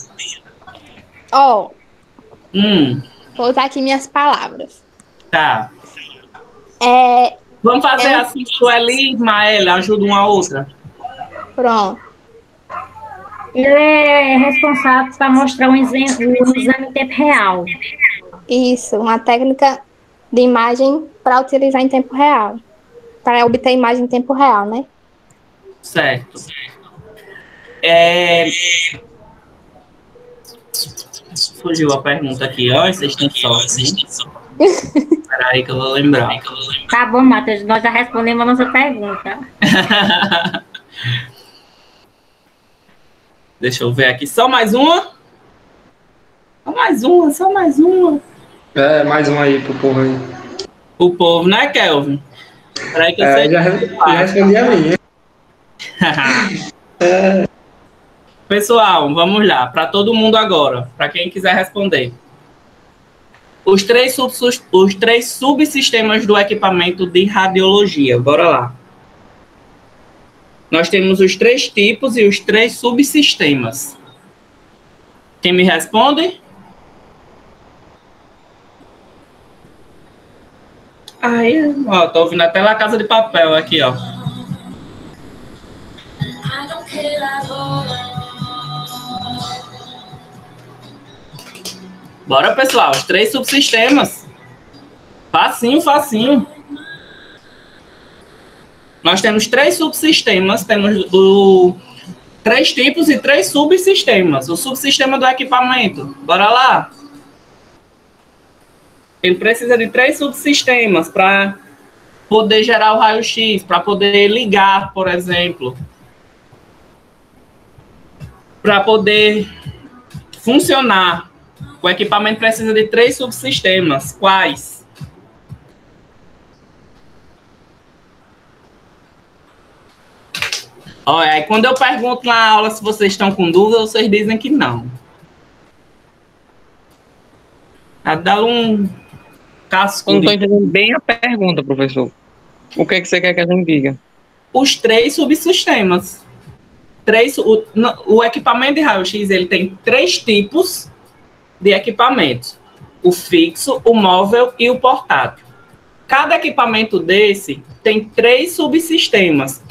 S2: Vou usar aqui minhas palavras.
S1: Tá. Vamos fazer assim, Sueli e Maeli, ajuda uma a outra.
S2: Pronto.
S3: Ele é responsável para mostrar um exame em tempo real.
S2: Isso, uma técnica de imagem para utilizar em tempo real. Para obter imagem em tempo real, né?
S1: Certo. Fugiu a pergunta aqui, ó. Vocês têm sorte. Espera aí que eu vou lembrar.
S3: Tá bom, Matheus, nós já respondemos a nossa pergunta.
S1: Deixa eu ver aqui. Só mais uma? Só mais uma.
S4: Mais uma aí pro povo aí.
S1: O povo, né, Kelvin? Espera aí que eu sei.
S4: Já respondi a minha.
S1: Pessoal, vamos lá. Para todo mundo agora. Para quem quiser responder. Os três subsistemas do equipamento de radiologia. Bora lá. Nós temos os 3 tipos e os 3 subsistemas. Quem me responde? Aí, ó, tô ouvindo até La Casa de Papel aqui, ó. Bora, pessoal, os 3 subsistemas. Facinho. Nós temos 3 subsistemas, temos 3 tipos e 3 subsistemas. O subsistema do equipamento, bora lá. Ele precisa de 3 subsistemas para poder gerar o raio-x, para poder ligar, por exemplo. Para poder funcionar. O equipamento precisa de 3 subsistemas. Quais? Olha, aí quando eu pergunto na aula se vocês estão com dúvida, vocês dizem que não. Dá um casco.
S9: Eu não estou entendendo bem a pergunta, professor. O que é que você quer que a gente diga?
S1: Os 3 subsistemas. O equipamento de raio-x, ele tem 3 tipos de equipamentos. O fixo, o móvel e o portátil. Cada equipamento desse tem 3 subsistemas,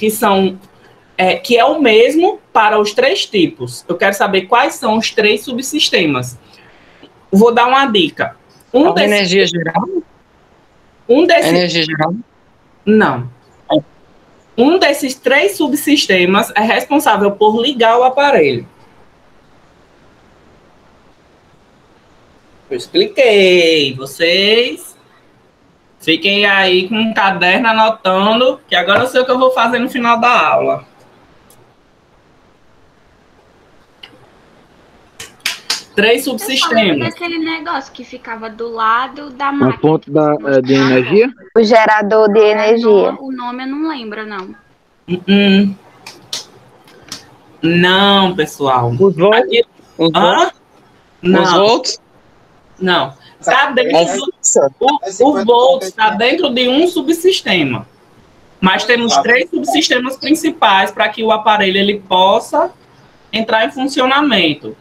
S1: que é o mesmo para os 3 tipos. Eu quero saber quais são os 3 subsistemas. Vou dar uma dica.
S9: Energia geral?
S1: Energia geral? Não. Um desses 3 subsistemas é responsável por ligar o aparelho. Eu expliquei. Vocês fiquem aí com um caderno anotando, que agora eu sei o que eu vou fazer no final da aula. 3
S5: Eu lembro
S1: subsistemas.
S5: daquele negócio que ficava do lado da
S10: Uma
S5: máquina.
S10: fonte de energia?
S2: O gerador de energia.
S5: O nome eu não lembro, não.
S1: Hum. Não, pessoal.
S9: Os volts?
S1: Aqui...
S9: Os
S1: Hã?
S9: volts?
S1: Não.
S9: Os volts?
S1: Não. Está dentro o volt está dentro de um subsistema. Mas temos 3 subsistemas principais para que o aparelho ele possa entrar em funcionamento.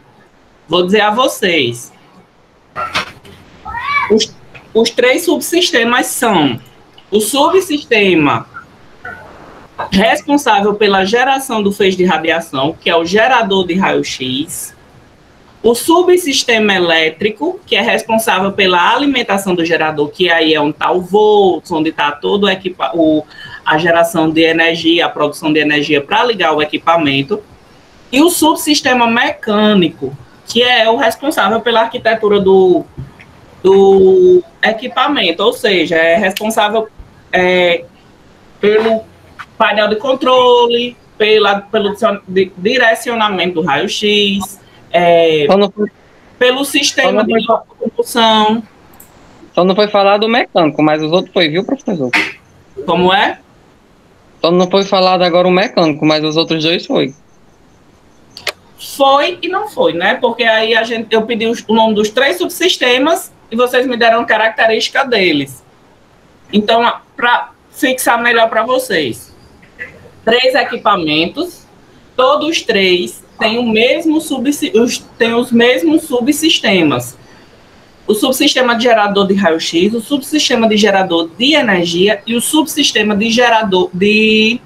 S1: Vou dizer a vocês. Os 3 subsistemas são o subsistema responsável pela geração do feixe de radiação, que é o gerador de raio-x. O subsistema elétrico, que é responsável pela alimentação do gerador, que aí é onde está o volts, onde está todo a geração de energia, a produção de energia para ligar o equipamento. E o subsistema mecânico, que é o responsável pela arquitetura do equipamento, ou seja, é responsável pelo painel de controle, pelo direcionamento do raio-x, pelo sistema de compulsão.
S9: Só não foi falar do mecânico, mas os outros foi, viu, professor?
S1: Como é?
S9: Só não foi falado agora o mecânico, mas os outros 2 foi.
S1: Foi e não foi, né? Porque aí eu pedi o nome dos 3 subsistemas e vocês me deram característica deles. Então, para fixar melhor para vocês, 3 equipamentos, todos 3 têm os mesmos subsistemas. O subsistema de gerador de raio-x, o subsistema de gerador de energia e o subsistema de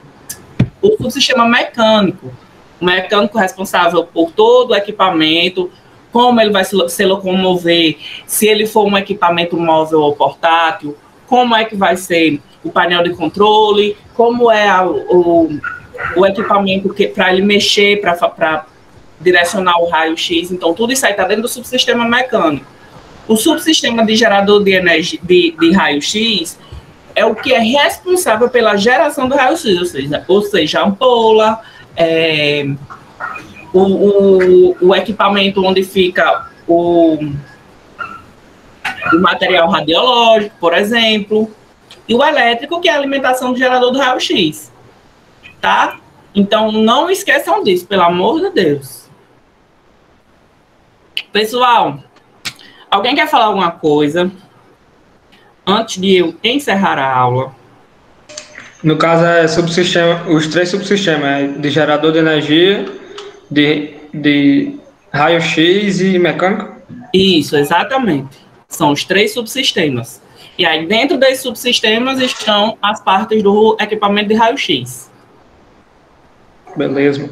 S1: o subsistema mecânico. O mecânico responsável por todo o equipamento, como ele vai se locomover, se ele for um equipamento móvel ou portátil, como é que vai ser o painel de controle, como é o equipamento para ele mexer, para direcionar o raio-x. Então, tudo isso aí está dentro do subsistema mecânico. O subsistema de gerador de energia de raio-x é o que é responsável pela geração do raio-x, ou seja, a ampola, o equipamento onde fica o material radiológico, por exemplo, e o elétrico, que é a alimentação do gerador do raio-x. Tá? Então, não esqueçam disso, pelo amor de Deus. Pessoal, alguém quer falar alguma coisa antes de eu encerrar a aula?
S4: No caso, os 3 subsistemas de gerador de energia, de raio-x e mecânico?
S1: Isso, exatamente. São os 3 subsistemas. E aí, dentro desses subsistemas estão as partes do equipamento de raio-x.
S4: Beleza.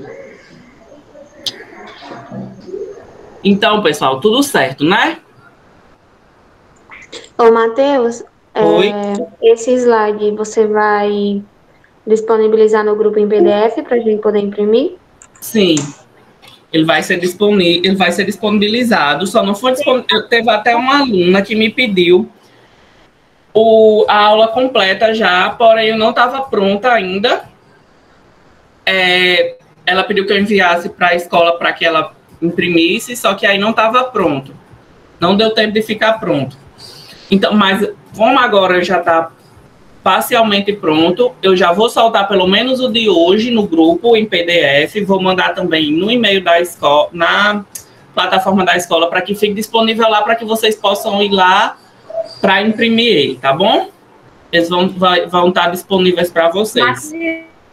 S1: Então, pessoal, tudo certo, né?
S6: Ô, Matheus,
S1: Oi?
S6: esse slide você vai disponibilizar no grupo em PDF para a gente poder imprimir?
S1: Sim. Ele vai ser disponibilizado, só não foi disponibilizado. Teve até uma aluna que me pediu a aula completa já, porém eu não estava pronta ainda. Ela pediu que eu enviasse para a escola para que ela imprimisse, só que aí não estava pronto. Não deu tempo de ficar pronto. Então, mas como agora já está parcialmente pronto, eu já vou soltar pelo menos o de hoje no grupo em PDF, vou mandar também no e-mail da escola, na plataforma da escola, para que fique disponível lá, para que vocês possam ir lá para imprimir ele, tá bom? Eles vão estar disponíveis para vocês.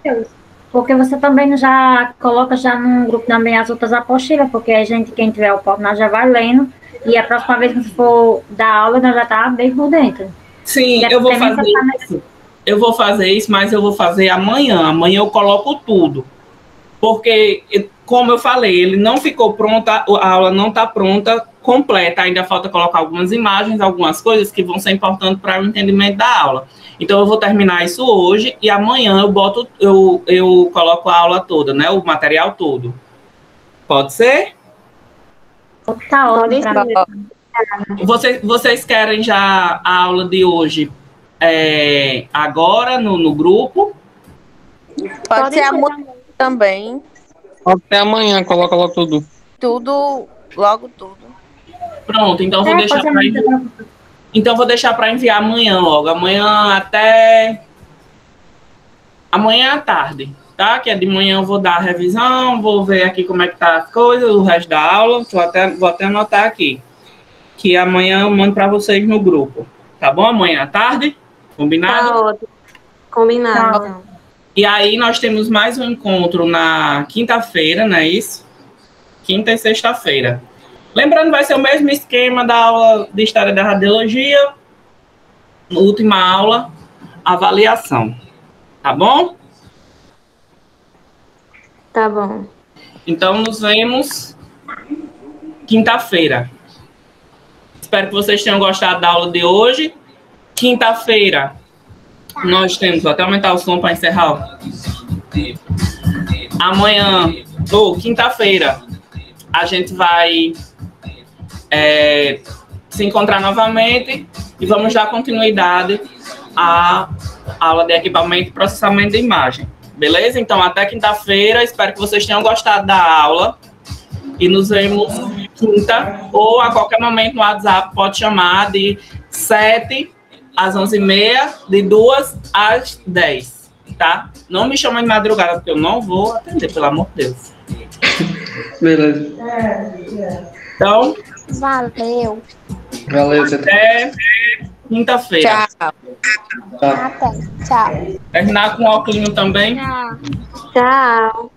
S3: Matheus, porque você também já coloca já no grupo também as outras apostilas, porque a gente, quem tiver a oportunidade, já vai lendo, e a próxima vez que for dar aula, nós já tá bem por dentro.
S1: Sim, eu vou fazer isso. Eu vou fazer isso, mas eu vou fazer amanhã. Amanhã eu coloco tudo. Porque, como eu falei, ele não ficou pronto, a aula não está pronta, completa. Ainda falta colocar algumas imagens, algumas coisas que vão ser importantes para o entendimento da aula. Então, eu vou terminar isso hoje e amanhã eu coloco a aula toda, né? O material todo. Pode ser?
S3: Tá ótimo.
S1: Vocês querem já a aula de hoje agora no grupo?
S11: Pode ser amanhã também.
S9: Pode ser amanhã, coloca logo tudo.
S11: Tudo, logo tudo.
S1: Pronto, então vou deixar
S3: pode ser
S1: para
S3: muito.
S1: então vou deixar para enviar amanhã logo. Amanhã até amanhã à tarde, tá? Que é de manhã eu vou dar a revisão, vou ver aqui como é que tá as coisas, o resto da aula. Vou até anotar aqui. Que amanhã eu mando para vocês no grupo. Tá bom? Amanhã à tarde? Combinado?
S6: Tá ótimo. Combinado. Então.
S1: E aí nós temos mais um encontro na quinta-feira, não é isso? Quinta e sexta-feira. Lembrando, vai ser o mesmo esquema da aula de História da Radiologia. Última aula, avaliação. Tá bom?
S6: Tá bom.
S1: Então, nos vemos quinta-feira. Espero que vocês tenham gostado da aula de hoje. Quinta-feira, nós temos... Vou até aumentar o som para encerrar. Amanhã, ou quinta-feira, a gente vai se encontrar novamente e vamos dar continuidade à aula de equipamento e processamento de imagem. Beleza? Então, até quinta-feira. Espero que vocês tenham gostado da aula. E nos vemos quinta ou a qualquer momento no WhatsApp. Pode chamar de 7 às 11h30, de 2 às 10. Tá? Não me chama de madrugada, porque eu não vou atender, pelo amor de Deus.
S4: Beleza.
S1: Então...
S2: Valeu.
S4: Valeu,
S1: até quinta-feira.
S11: Tchau.
S2: Até. Tchau.
S1: Terminar com o óculos também.
S6: Tchau.